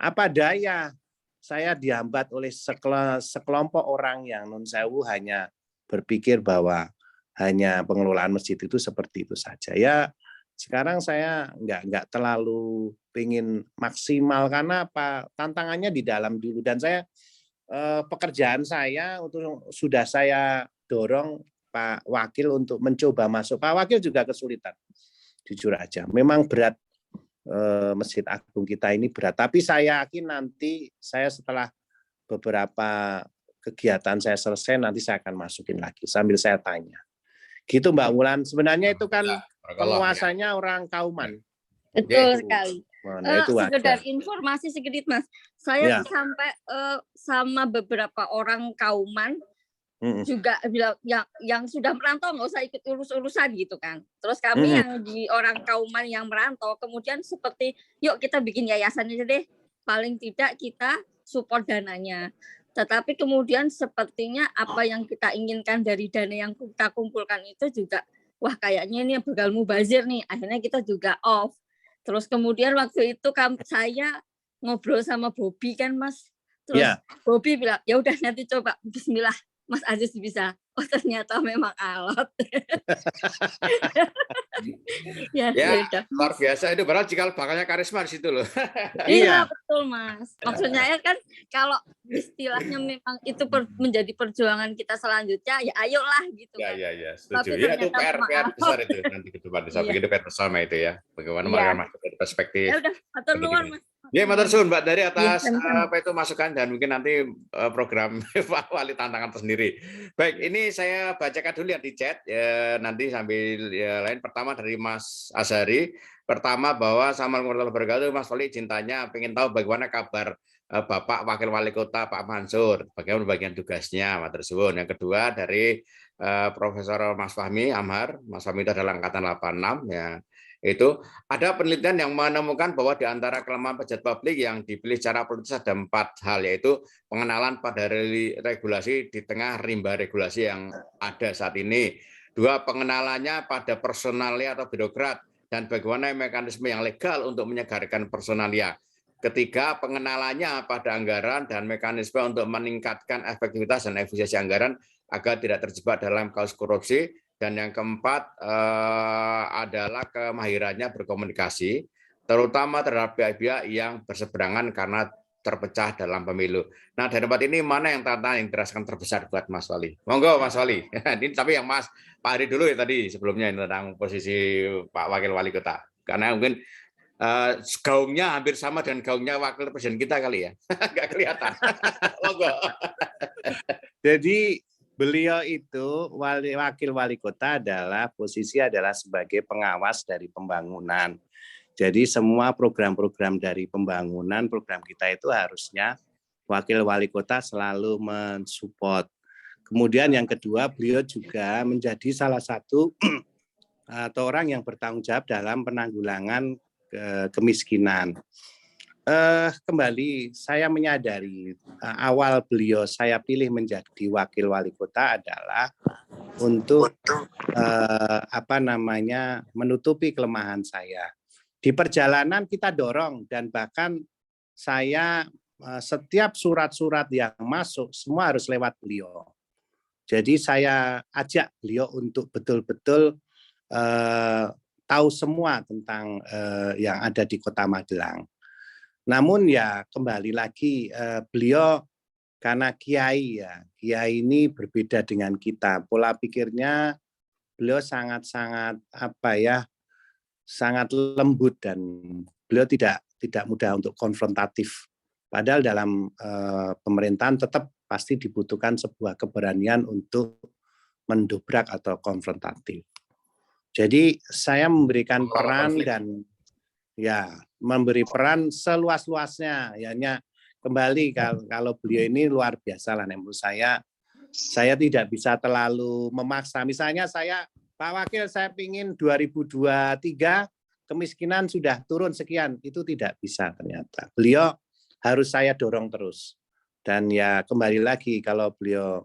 apa daya, saya dihambat oleh sekelompok orang yang Nun Sewu hanya berpikir bahwa hanya pengelolaan masjid itu seperti itu saja. Ya sekarang saya nggak terlalu pengen maksimal karena apa, tantangannya di dalam dulu. Dan saya pekerjaan saya untuk sudah saya dorong Pak Wakil untuk mencoba masuk. Pak Wakil juga kesulitan, jujur aja. Memang berat, Masjid Agung kita ini berat. Tapi saya yakin nanti saya setelah beberapa kegiatan saya selesai, nanti saya akan masukin lagi sambil saya tanya. Gitu Mbak Wulan. Sebenarnya itu kan penguasanya orang Kauman. Betul sekali. Nah, itu sekedar informasi sedikit Mas, saya sampai sama beberapa orang Kauman juga bilang yang sudah merantau nggak usah ikut urus-urusan gitu kan. Terus kami yang di orang Kauman yang merantau kemudian seperti yuk kita bikin yayasan aja deh, paling tidak kita support dananya. Tetapi kemudian sepertinya apa yang kita inginkan dari dana yang kita kumpulkan itu juga wah kayaknya ini bakal mubazir nih, akhirnya kita juga off. Terus kemudian waktu itu saya ngobrol sama Bobby kan Mas, terus Bobby bilang ya udah nanti coba Bismillah Mas Aziz bisa. Oh ternyata memang alot. ya luar biasa itu, padahal jika bakalnya karisma di situ loh. Iya betul Mas. Maksudnya kan kalau istilahnya memang itu menjadi perjuangan kita selanjutnya, ya ayolah gitu kan. Ya setuju. Ya itu PR besar itu nanti ke depan. Saya pikir itu PR bersama itu ya. Bagaimana mereka masuk dari perspektif. Ya udah, matur nuwun Mas. Ya, matur suwun Mbak dari atas apa itu masukan dan mungkin nanti program Pak Wali tantangan tersendiri. Baik, ini saya bacakan dulu yang di chat nanti sambil lain. Pertama dari Mas Azhari. Pertama bahwa Assalamualaikum warahmatullahi wabarakatuh. Mas Wali cintanya pengen tahu bagaimana kabar Bapak Wakil Wali Kota Pak Mansur, bagaimana bagian tugasnya, matur suwun. Yang kedua dari Profesor Mas Fahmi Amhar. Mas Fahmi itu adalah angkatan 86 ya. Itu ada penelitian yang menemukan bahwa di antara kelemahan pejabat publik yang dipilih secara politis ada 4 hal, yaitu pengenalan pada regulasi di tengah rimba regulasi yang ada saat ini. 2, pengenalannya pada personalia atau birokrat dan bagaimana mekanisme yang legal untuk menyegarkan personalia. 3, pengenalannya pada anggaran dan mekanisme untuk meningkatkan efektivitas dan efisiensi anggaran agar tidak terjebak dalam kasus korupsi. Dan yang keempat adalah kemahirannya berkomunikasi, terutama terhadap pihak-pihak yang berseberangan karena terpecah dalam pemilu. Nah, dari tempat ini mana yang tantangan yang dirasakan terbesar buat Mas Wali? Monggo Mas Wali. Ini tapi yang Pak Hari dulu ya tadi sebelumnya tentang posisi Pak Wakil Wali Kota. Karena mungkin gaungnya hampir sama dengan gaungnya Wakil Presiden kita kali ya. Nggak kelihatan. Monggo. Jadi beliau itu wakil wali kota adalah sebagai pengawas dari pembangunan. Jadi semua program-program dari pembangunan, program kita itu harusnya wakil wali kota selalu mensupport. Kemudian yang kedua, beliau juga menjadi salah satu atau orang yang bertanggung jawab dalam penanggulangan kemiskinan. Kembali saya menyadari awal beliau saya pilih menjadi wakil wali kota adalah untuk menutupi kelemahan saya. Di perjalanan kita dorong dan bahkan saya setiap surat-surat yang masuk semua harus lewat beliau. Jadi saya ajak beliau untuk betul-betul tahu semua tentang yang ada di Kota Magelang. Namun ya kembali lagi beliau karena kiai ini berbeda dengan kita. Pola pikirnya beliau sangat lembut dan beliau tidak mudah untuk konfrontatif. Padahal dalam pemerintahan tetap pasti dibutuhkan sebuah keberanian untuk mendobrak atau konfrontatif. Jadi saya memberikan peran dan ya memberi peran seluas-luasnya. Hanya kembali kalau beliau ini luar biasa lah menurut saya tidak bisa terlalu memaksa. Misalnya Pak Wakil, saya ingin 2023 kemiskinan sudah turun sekian, itu tidak bisa ternyata. Beliau harus saya dorong terus. Dan ya kembali lagi kalau beliau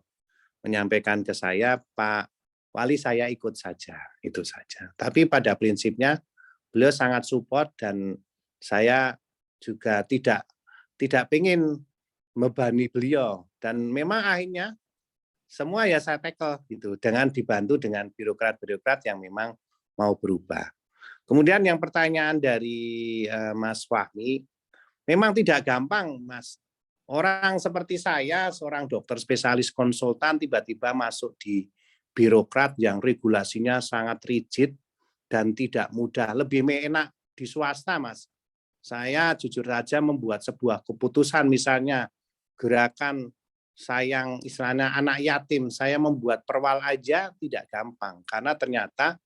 menyampaikan ke saya, Pak Wali saya ikut saja, itu saja. Tapi pada prinsipnya beliau sangat support dan saya juga tidak ingin membebani beliau. Dan memang akhirnya semua ya saya tackle gitu, dengan dibantu dengan birokrat-birokrat yang memang mau berubah. Kemudian yang pertanyaan dari Mas Fahmi, memang tidak gampang, Mas. Orang seperti saya, seorang dokter spesialis konsultan, tiba-tiba masuk di birokrat yang regulasinya sangat rigid dan tidak mudah. Lebih enak di swasta, Mas. Saya jujur saja membuat sebuah keputusan, misalnya gerakan sayang istilahnya anak yatim, saya membuat perwal aja tidak gampang, karena ternyata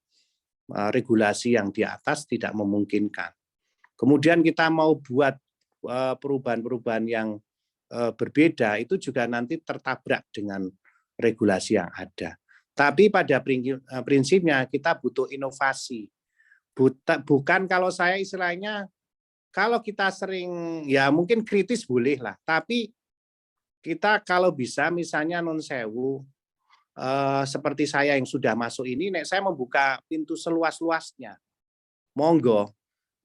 regulasi yang di atas tidak memungkinkan. Kemudian kita mau buat perubahan-perubahan yang berbeda, itu juga nanti tertabrak dengan regulasi yang ada. Tapi pada prinsipnya kita butuh inovasi. Bukan kalau saya istilahnya, kalau kita sering, ya mungkin kritis boleh lah, tapi kita kalau bisa misalnya non sewu, seperti saya yang sudah masuk ini, saya membuka pintu seluas-luasnya. Monggo,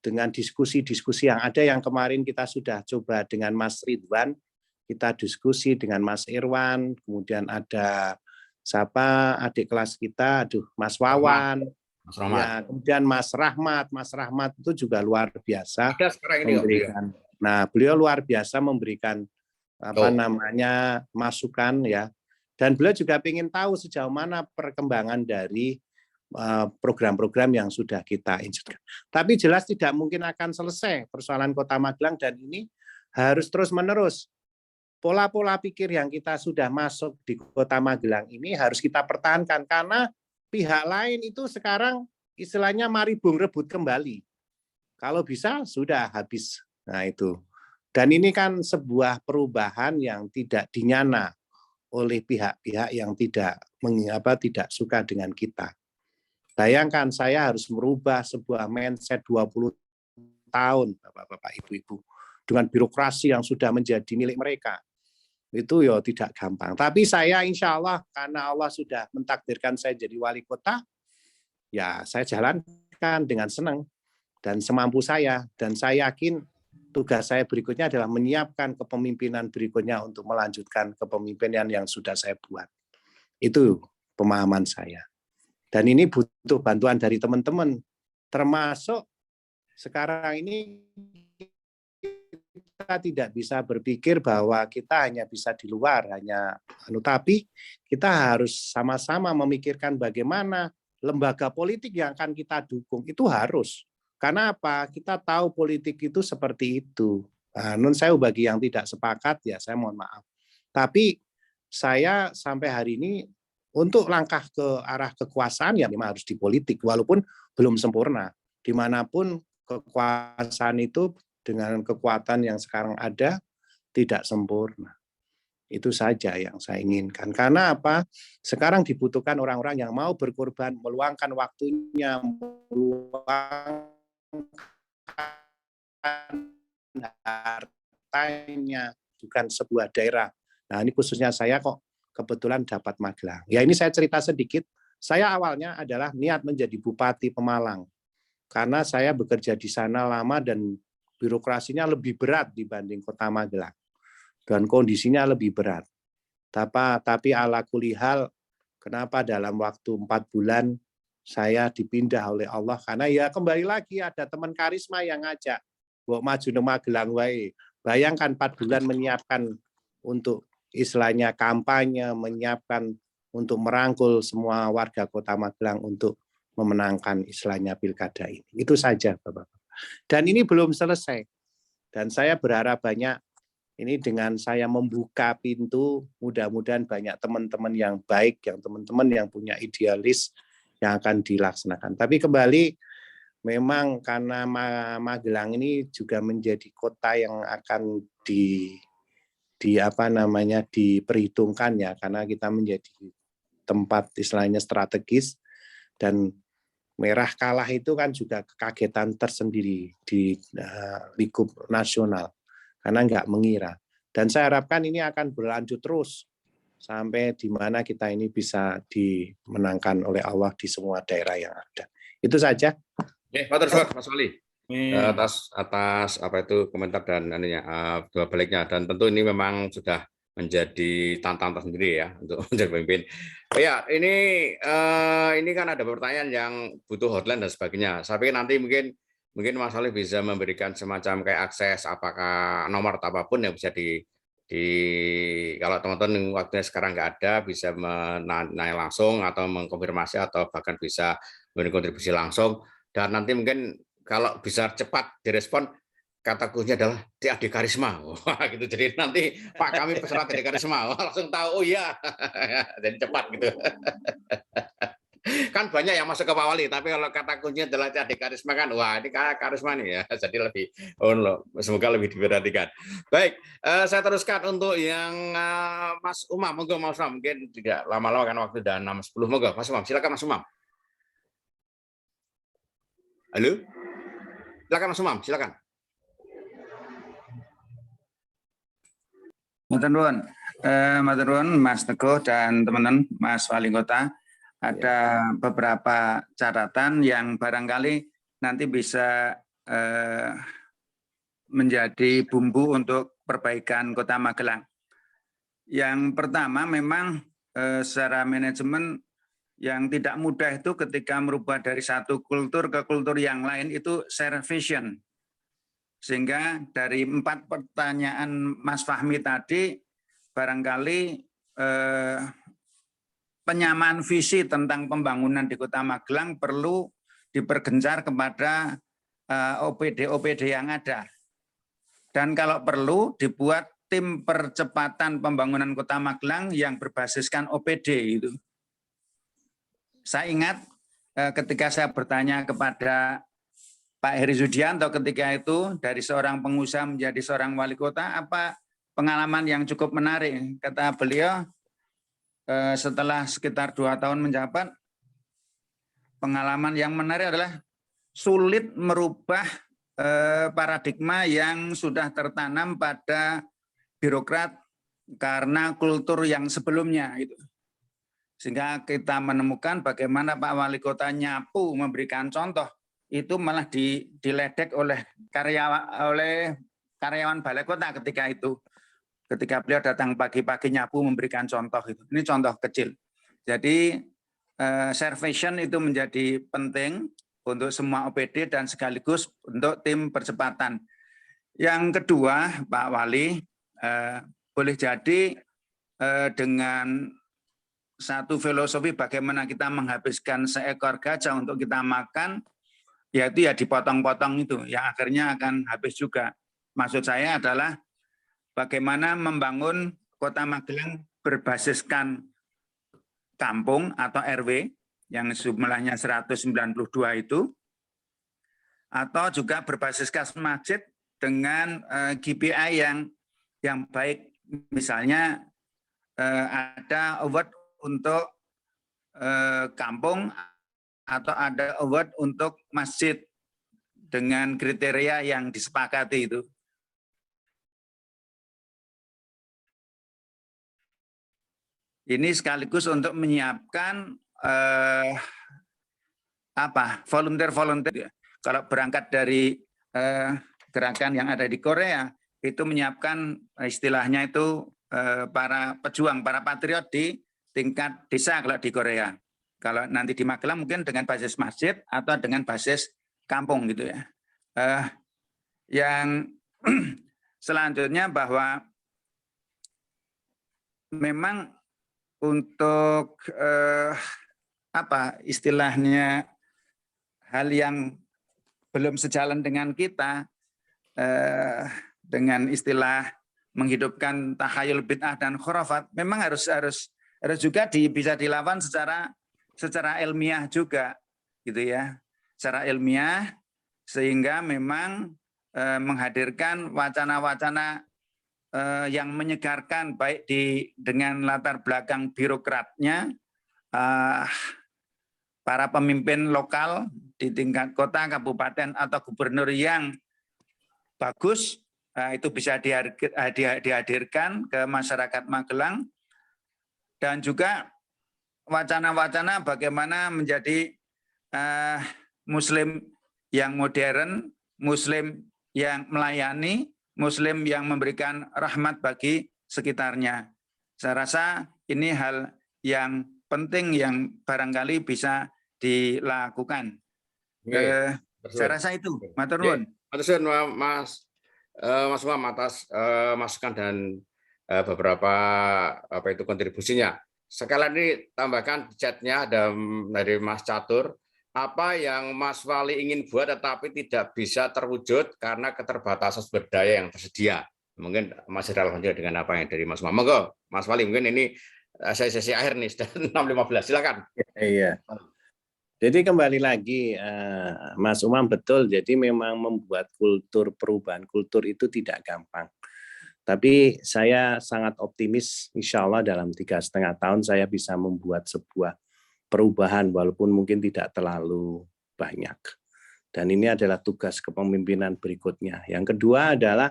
dengan diskusi-diskusi yang ada, yang kemarin kita sudah coba dengan Mas Ridwan, kita diskusi dengan Mas Irwan, kemudian ada siapa adik kelas kita, Mas Wawan, ya, kemudian Mas Rahmat itu juga luar biasa memberikan. Nah, beliau luar biasa memberikan masukan ya, dan beliau juga ingin tahu sejauh mana perkembangan dari program-program yang sudah kita injekkan. Tapi jelas tidak mungkin akan selesai persoalan Kota Magelang, dan ini harus terus-menerus. Pola-pola pikir yang kita sudah masuk di Kota Magelang ini harus kita pertahankan, karena pihak lain itu sekarang istilahnya mari bung rebut kembali. Kalau bisa sudah habis. Nah itu. Dan ini kan sebuah perubahan yang tidak dinyana oleh pihak-pihak yang tidak suka dengan kita. Bayangkan saya harus merubah sebuah mindset 20 tahun, Bapak-bapak, Ibu-ibu, dengan birokrasi yang sudah menjadi milik mereka. Itu ya tidak gampang. Tapi saya insya Allah, karena Allah sudah mentakdirkan saya jadi wali kota, ya saya jalankan dengan senang dan semampu saya. Dan saya yakin tugas saya berikutnya adalah menyiapkan kepemimpinan berikutnya untuk melanjutkan kepemimpinan yang sudah saya buat. Itu pemahaman saya. Dan ini butuh bantuan dari teman-teman, termasuk sekarang ini kita tidak bisa berpikir bahwa kita hanya bisa di luar, tapi kita harus sama-sama memikirkan bagaimana lembaga politik yang akan kita dukung itu harus. Karena apa? Kita tahu politik itu seperti itu. Nun sewu bagi yang tidak sepakat, ya saya mohon maaf. Tapi saya sampai hari ini untuk langkah ke arah kekuasaan ya memang harus di politik, walaupun belum sempurna. Dimanapun kekuasaan itu dengan kekuatan yang sekarang ada tidak sempurna. Itu saja yang saya inginkan. Karena apa? Sekarang dibutuhkan orang-orang yang mau berkorban, meluangkan waktunya, meluangkan hartanya, bukan sebuah daerah. Nah ini khususnya saya kok kebetulan dapat Magelang. Ya ini saya cerita sedikit. Saya awalnya adalah niat menjadi Bupati Pemalang. Karena saya bekerja di sana lama dan birokrasinya lebih berat dibanding Kota Magelang. Dan kondisinya lebih berat. Tapi ala kulihal, kenapa dalam waktu 4 bulan saya dipindah oleh Allah? Karena ya kembali lagi ada teman karisma yang ngajak. Bawa maju ke Magelang wae. Bayangkan 4 bulan menyiapkan untuk istilahnya kampanye, menyiapkan untuk merangkul semua warga Kota Magelang untuk memenangkan istilahnya pilkada ini. Itu saja, Bapak. Dan ini belum selesai. Dan saya berharap banyak Ini dengan saya membuka pintu, mudah-mudahan banyak teman-teman yang baik, yang teman-teman yang punya idealis yang akan dilaksanakan. Tapi kembali, memang karena Magelang ini juga menjadi kota yang akan diperhitungkan ya, karena kita menjadi tempat istilahnya strategis, dan Merah kalah itu kan juga kekagetan tersendiri di lingkup nasional karena nggak mengira. Dan saya harapkan ini akan berlanjut terus sampai di mana kita ini bisa dimenangkan oleh Allah di semua daerah yang ada. Itu saja. Oke, Pak Tersuar, Mas Wali. Atas apa itu komentar dan baliknya, dan tentu ini memang sudah menjadi tantangan tersendiri ya untuk menjadi pemimpin. Oh ya, ini kan ada pertanyaan yang butuh hotline dan sebagainya. Saya pikir nanti mungkin Mas Wali bisa memberikan semacam kayak akses, apakah nomor atau apapun yang bisa di kalau teman-teman waktunya sekarang nggak ada, bisa menanya langsung atau mengkonfirmasi atau bahkan bisa berkontribusi langsung. Dan nanti mungkin kalau bisa cepat direspon, kata kuncinya adalah TAD Karisma. Wah, gitu. Jadi nanti Pak kami peserta TAD Karisma, langsung tahu. Oh iya, jadi cepat gitu. Kan banyak yang masuk ke Pak Wali, tapi kalau kata kuncinya adalah TAD Karisma kan, wah ini karisma nih ya. Jadi lebih, semoga lebih diperhatikan. Baik, saya teruskan untuk yang Mas Umam. Monggo Mas Umam, mungkin tidak lama-lama kan waktu udah 6.10. Monggo Mas Umam, silakan Mas Umam. Halo, silakan Mas Umam, silakan. Matur nuwun Mas Teguh dan teman-teman Mas Wali Kota. Ada beberapa catatan yang barangkali nanti bisa menjadi bumbu untuk perbaikan Kota Magelang. Yang pertama memang secara manajemen yang tidak mudah itu ketika merubah dari satu kultur ke kultur yang lain itu share vision. Sehingga dari 4 pertanyaan Mas Fahmi tadi, barangkali penyamaan visi tentang pembangunan di Kota Magelang perlu dipergencar kepada OPD-OPD yang ada. Dan kalau perlu dibuat tim percepatan pembangunan Kota Magelang yang berbasiskan OPD itu. Saya ingat ketika saya bertanya kepada Pak Heri Sudianto ketika itu dari seorang pengusaha menjadi seorang wali kota, apa pengalaman yang cukup menarik? Kata beliau, setelah sekitar 2 tahun menjabat, pengalaman yang menarik adalah sulit merubah paradigma yang sudah tertanam pada birokrat karena kultur yang sebelumnya itu. Sehingga kita menemukan bagaimana Pak Wali Kota nyapu memberikan contoh, itu malah diledek oleh karyawan balai kota ketika itu. Ketika beliau datang pagi-pagi nyapu memberikan contoh itu. Ini contoh kecil. Jadi share vision itu menjadi penting untuk semua OPD dan sekaligus untuk tim percepatan. Yang kedua, Pak Wali, boleh jadi dengan satu filosofi bagaimana kita menghabiskan seekor gajah untuk kita makan, yaitu ya dipotong-potong itu, yang akhirnya akan habis juga. Maksud saya adalah bagaimana membangun Kota Magelang berbasiskan kampung atau RW yang jumlahnya 192 itu, atau juga berbasiskan masjid dengan KPI yang baik, misalnya ada award untuk kampung atau ada award untuk masjid dengan kriteria yang disepakati itu. Ini sekaligus untuk menyiapkan volunteer. Kalau berangkat dari gerakan yang ada di Korea, itu menyiapkan istilahnya itu para pejuang, para patriot di tingkat desa kalau di Korea. Kalau nanti di Magelang mungkin dengan basis masjid atau dengan basis kampung gitu ya. Yang selanjutnya bahwa memang untuk istilahnya hal yang belum sejalan dengan kita dengan istilah menghidupkan takhayul bid'ah dan khurafat memang harus juga bisa dilawan secara ilmiah juga gitu ya, secara ilmiah, sehingga memang menghadirkan wacana-wacana yang menyegarkan baik dengan latar belakang birokratnya, para pemimpin lokal di tingkat kota, kabupaten atau gubernur yang bagus, itu bisa dihadirkan ke masyarakat Magelang, dan juga wacana-wacana bagaimana menjadi Muslim yang modern, Muslim yang melayani, Muslim yang memberikan rahmat bagi sekitarnya. Saya rasa ini hal yang penting yang barangkali bisa dilakukan. Saya rasa itu, matur nuwun. Matur nuwun Mas Umam atas masukan dan beberapa kontribusinya. Sekali lagi tambahkan chatnya ada dari Mas Catur. Apa yang Mas Wali ingin buat tetapi tidak bisa terwujud karena keterbatasan sumber daya yang tersedia. Mungkin masih relevan juga dengan apa yang dari Mas Umam. Monggo, Mas Wali, mungkin ini sesi akhir nih, sudah 6.15. Silakan. Iya. Jadi kembali lagi, Mas Umam, betul. Jadi memang membuat perubahan kultur itu tidak gampang. Tapi saya sangat optimis, insya Allah dalam 3,5 tahun saya bisa membuat sebuah perubahan walaupun mungkin tidak terlalu banyak. Dan ini adalah tugas kepemimpinan berikutnya. Yang kedua adalah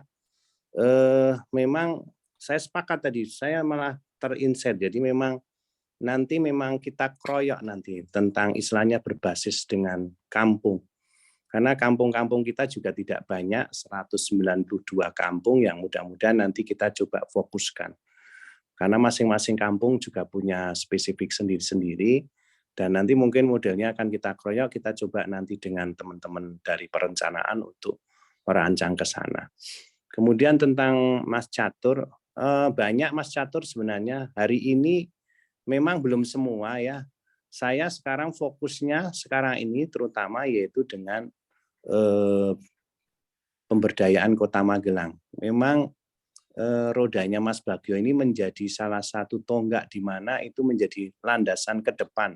memang saya sepakat tadi, saya malah terinsight. Jadi memang nanti memang kita kroyok nanti tentang istilahnya berbasis dengan kampung. Karena kampung-kampung kita juga tidak banyak, 192 kampung yang mudah-mudahan nanti kita coba fokuskan. Karena masing-masing kampung juga punya spesifik sendiri-sendiri. Dan nanti mungkin modelnya akan kita kroyok, kita coba nanti dengan teman-teman dari perencanaan untuk merancang ke sana. Kemudian tentang Mas Catur, banyak Mas Catur sebenarnya hari ini memang belum semua ya. Saya sekarang fokusnya sekarang ini terutama yaitu dengan pemberdayaan Kota Magelang. Memang rodanya Mas Bagio ini menjadi salah satu tonggak di mana itu menjadi landasan ke depan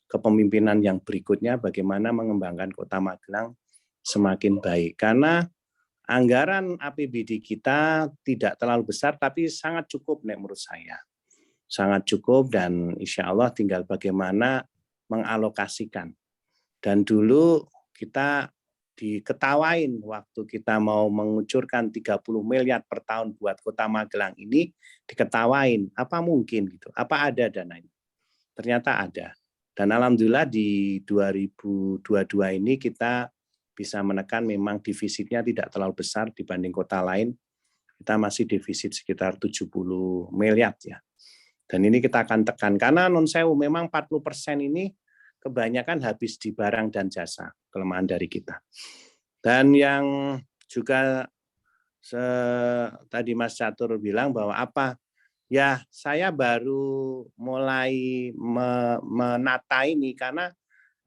kepemimpinan yang berikutnya bagaimana mengembangkan Kota Magelang semakin baik. Karena anggaran APBD kita tidak terlalu besar tapi sangat cukup menurut saya. Sangat cukup dan insya Allah tinggal bagaimana mengalokasikan. Dan dulu kita diketawain waktu kita mau mengucurkan 30 miliar per tahun buat Kota Magelang ini, diketawain, apa mungkin gitu, apa ada dananya? Ternyata ada. Dan alhamdulillah di 2022 ini kita bisa menekan memang defisitnya tidak terlalu besar dibanding kota lain. Kita masih defisit sekitar 70 miliar ya. Dan ini kita akan tekan karena non sewu memang 40% ini kebanyakan habis di barang dan jasa, kelemahan dari kita. Dan yang juga tadi Mas Catur bilang bahwa apa? Ya, saya baru mulai menata ini karena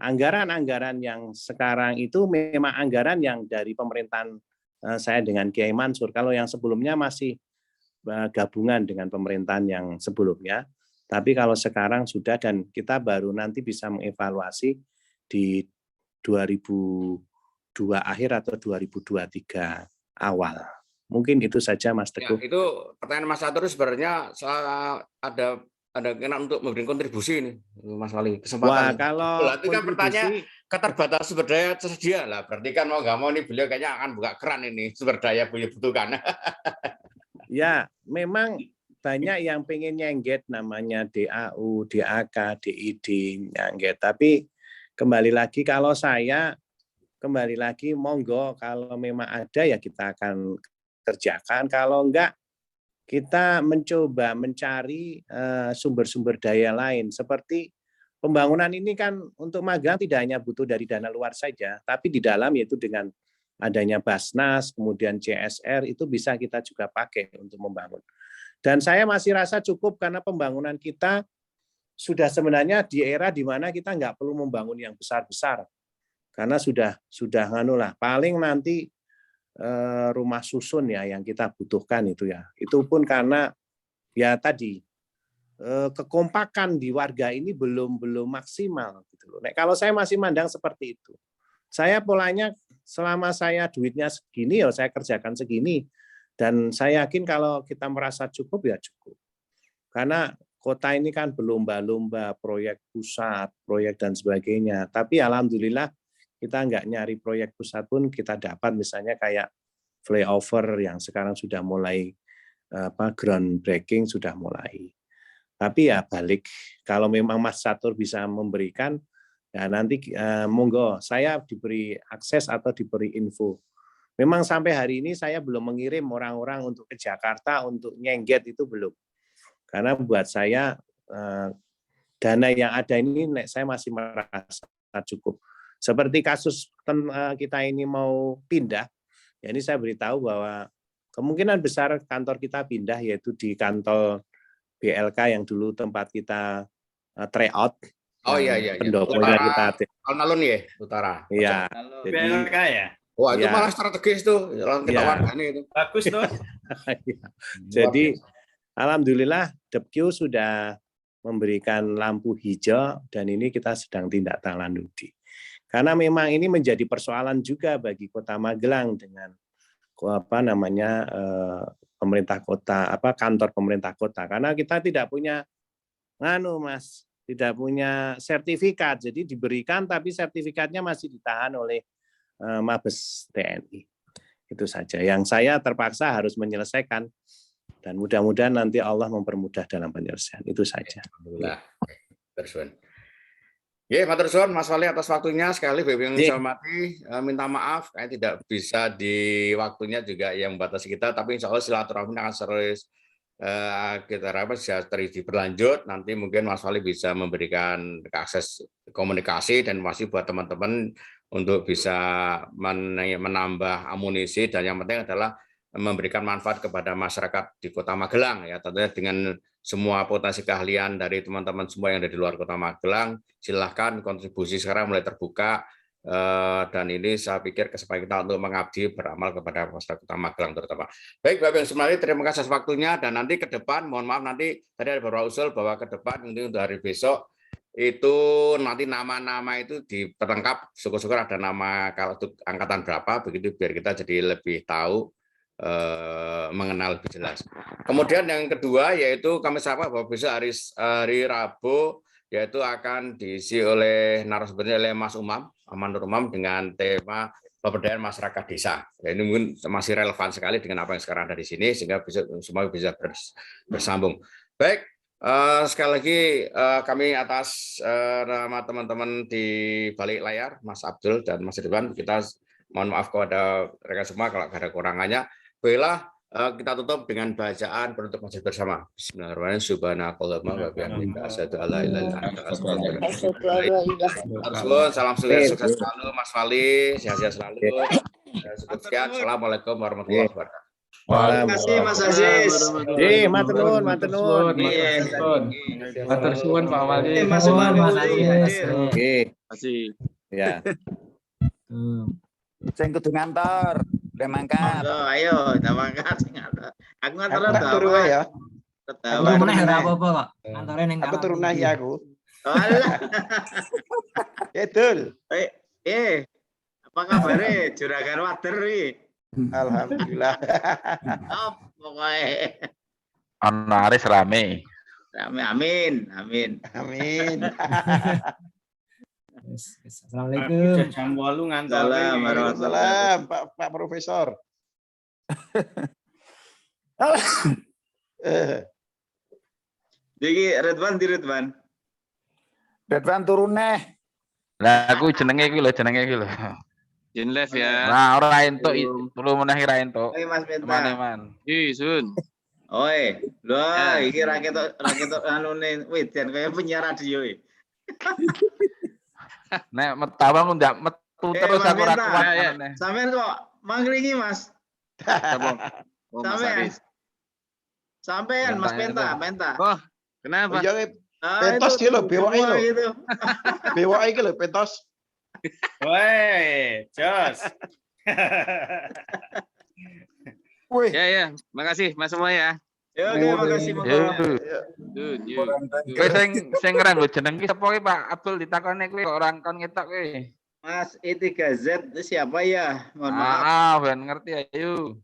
anggaran-anggaran yang sekarang itu memang anggaran yang dari pemerintahan saya dengan Kiai Mansur. Kalau yang sebelumnya masih gabungan dengan pemerintahan yang sebelumnya. Tapi kalau sekarang sudah dan kita baru nanti bisa mengevaluasi di 2002 akhir atau 2023 awal. Mungkin itu saja Mas Teguh. Ya, itu pertanyaan Mas Catur sebenarnya ada keinginan untuk memberikan kontribusi ini, Mas Wali. Kesempatan. Wah, kalau berarti kan pertanyaan keterbatasan sumber daya tersedia lah. Berarti kan mau nggak mau nih beliau kayaknya akan buka keran ini sumber daya beliau butuhkan. Ya, memang banyak yang pengen nyengget namanya DAU, DAK, DID nyengget. Tapi kembali lagi kalau saya kembali lagi monggo kalau memang ada ya kita akan kerjakan. Kalau enggak kita mencoba mencari sumber-sumber daya lain seperti pembangunan ini kan untuk Magelang tidak hanya butuh dari dana luar saja, tapi di dalam yaitu dengan adanya Basnas, kemudian CSR itu bisa kita juga pakai untuk membangun. Dan saya masih rasa cukup karena pembangunan kita sudah sebenarnya di era di mana kita nggak perlu membangun yang besar-besar karena sudah paling nanti rumah susun ya yang kita butuhkan itu ya. Itu pun karena ya tadi kekompakan di warga ini belum maksimal gitu loh. Nek kalau saya masih mandang seperti itu. Saya polanya selama saya duitnya segini ya saya kerjakan segini dan saya yakin kalau kita merasa cukup ya cukup. Karena kota ini kan berlomba-lomba proyek pusat, proyek dan sebagainya. Tapi alhamdulillah kita nggak nyari proyek pusat pun kita dapat misalnya kayak flyover yang sekarang sudah mulai groundbreaking sudah mulai. Tapi ya balik kalau memang Mas Catur bisa memberikan ya nanti monggo saya diberi akses atau diberi info. Memang sampai hari ini saya belum mengirim orang-orang untuk ke Jakarta untuk nyengget itu belum. Karena buat saya dana yang ada ini saya masih merasa cukup. Seperti kasus kita ini mau pindah, ya ini saya beritahu bahwa kemungkinan besar kantor kita pindah yaitu di kantor BLK yang dulu tempat kita tryout. Oh iya. Pendoponya kita. Alun-alun ya, utara. Iya. BLK ya. Wah itu ya. malah strategis tuh, kita warganya itu. Bagus tuh. Jadi alhamdulillah Depkyu sudah memberikan lampu hijau dan ini kita sedang tindak lanjuti. Karena memang ini menjadi persoalan juga bagi Kota Magelang dengan pemerintah kota, kantor pemerintah kota. Karena kita tidak punya Mas, tidak punya sertifikat. Jadi diberikan tapi sertifikatnya masih ditahan oleh Mabes TNI. Itu saja yang saya terpaksa harus menyelesaikan dan mudah-mudahan nanti Allah mempermudah dalam penyelesaian. Itu saja. Alhamdulillah. Bersuan. Ya, matur suwun Mas Wali atas waktunya. Sekali yang saya hormati, minta maaf kayak tidak bisa di waktunya juga yang membatasi kita, tapi insya Allah silaturahmi akan terus kita harapkan bisa terus berlanjut. Nanti mungkin Mas Wali bisa memberikan akses komunikasi dan masih buat teman-teman untuk bisa menambah amunisi dan yang penting adalah memberikan manfaat kepada masyarakat di Kota Magelang ya, tentunya dengan semua potensi keahlian dari teman-teman semua yang ada di luar Kota Magelang. Silahkan kontribusi sekarang mulai terbuka dan ini saya pikir kesempatan kita untuk mengabdi beramal kepada masyarakat Kota Magelang terutama. Baik Bapak Ibu semuanya, terima kasih atas waktunya dan nanti ke depan mohon maaf nanti tadi ada beberapa usul bahwa ke depan ini untuk hari besok itu nanti nama-nama itu diperlengkap, syukur-syukur ada nama kalau untuk angkatan berapa begitu biar kita jadi lebih tahu mengenal lebih jelas. Kemudian yang kedua yaitu kami sapa bahwa besok hari Rabu yaitu akan diisi oleh narasumbernya oleh Mas Amanur Umam dengan tema pemberdayaan masyarakat desa. Ya, ini mungkin masih relevan sekali dengan apa yang sekarang ada di sini sehingga besok semua bisa bersambung. Baik, sekali lagi kami atas nama teman-teman di balik layar Mas Abdul dan Mas Ridwan kita mohon maaf kepada rekan semua kalau ada kurangannya. Baiklah, kita tutup dengan bacaan penutup masjid bersama. Bismillahirrahmanirrahim. Subhanakallahumma wa bihamdika asyhadu an la ilaha illa anta astaghfiruka. Salam sukses selalu Mas Wali, sehat-sehat selalu. Sekian. Assalamualaikum warahmatullahi wabarakatuh. Terima kasih Mas Aziz. Matur nuwun. Matur suwun Pak Wali. Mas Wali hadir. Kasih. Ya. Sing kudu ngantor, udah mangkat. Ayo, udah mangkat sing ngantor. Aku ngantor turu ya. Tetawa. Aku meneh ora apa-apa kok. Kantore ning Aku turun nahi aku. Alah. Edul. Apa kabarnya Juragan Wader iki? Alhamdulillah. Pokoknya. Ono aris rame. Amin. Assalamualaikum. Jam 8 ngantor. Waalaikumsalam Pak Profesor. Iki Ridwan. Ridwan turun neh. Lah aku jenenge iki lho. Jen live ya. Nah, ora entuk 10 meneh ora entuk. Mas Menta. Teman-teman. Sun. Oi, lho iki ra ketok anune Widan kaya penyiar radio iki. Nek metawang ndak metu terus aku ora kuat meneh. Sampeyan kok mangkringi Mas? Sampeyan Mas Menta. Oh, kenapa? Pentos iki lho, bewake lho. Gitu. Bewake iki lho pentos. Woi, jos. kowe. Ya, makasih Mas semua ya. Ya, oke, makasih Mas. Yuk. Kowe sing ngeran lho jeneng ki sapa ki Pak Abdul ditakoni kowe kok orang kon ngetok kowe. Mas E3Z itu siapa ya? Mohon maaf. Ben ngerti ayo.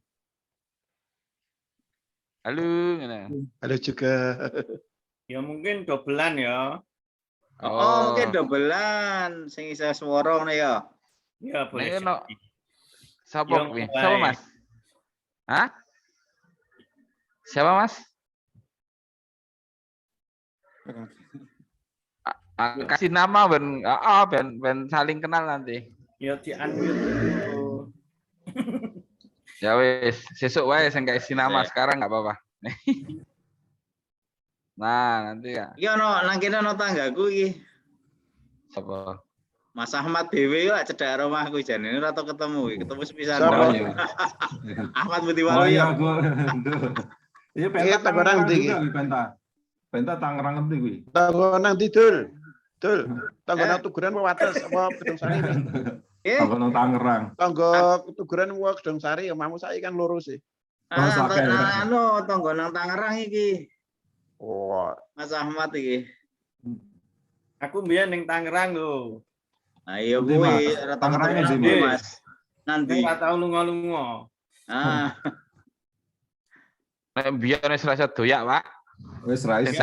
Halo, ngene. Halo juga. Ya mungkin dobelan ya. Oh, mungkin dobelan sing isa swara ngono ya. Ya boleh. No. Siapa kuwi? Siapa Mas? Hah? Siapa Mas? Kasih nama ben saling kenal nanti. Ya di unmute. Ya wis, sesuk wae sing kasih nama sekarang enggak apa-apa. Nah, nanti ya. Iki ono nang kene ono tanggaku iki. Sapa? Mas Ahmad dhewe lak cedhak rumahku jane ora tau ketemu iki, ketemu sepisan. Ahmad Budiwaluyo. Iya, iya Penta Tangerang ndi iki? Penta Tangerang ndi kuwi? Tangerang ndi Dul? Dul, Tangerang Tuguran apa Wates apa Gedung Sari? Tangerang Tangerang. Tangga Tuguran apa Gedung Sari, omahmu saiki kan loro sih. Anu tangga nang Tangerang iki. Oh, Mas Ahmad iki. Aku mbiyen ning Tangerang lho. Nah, iya kuwi ora Tangerang Mas. Nanti ora tau lunga-lunga. Nek mbiyen wis rasa doyak, Pak. Wis ra iso.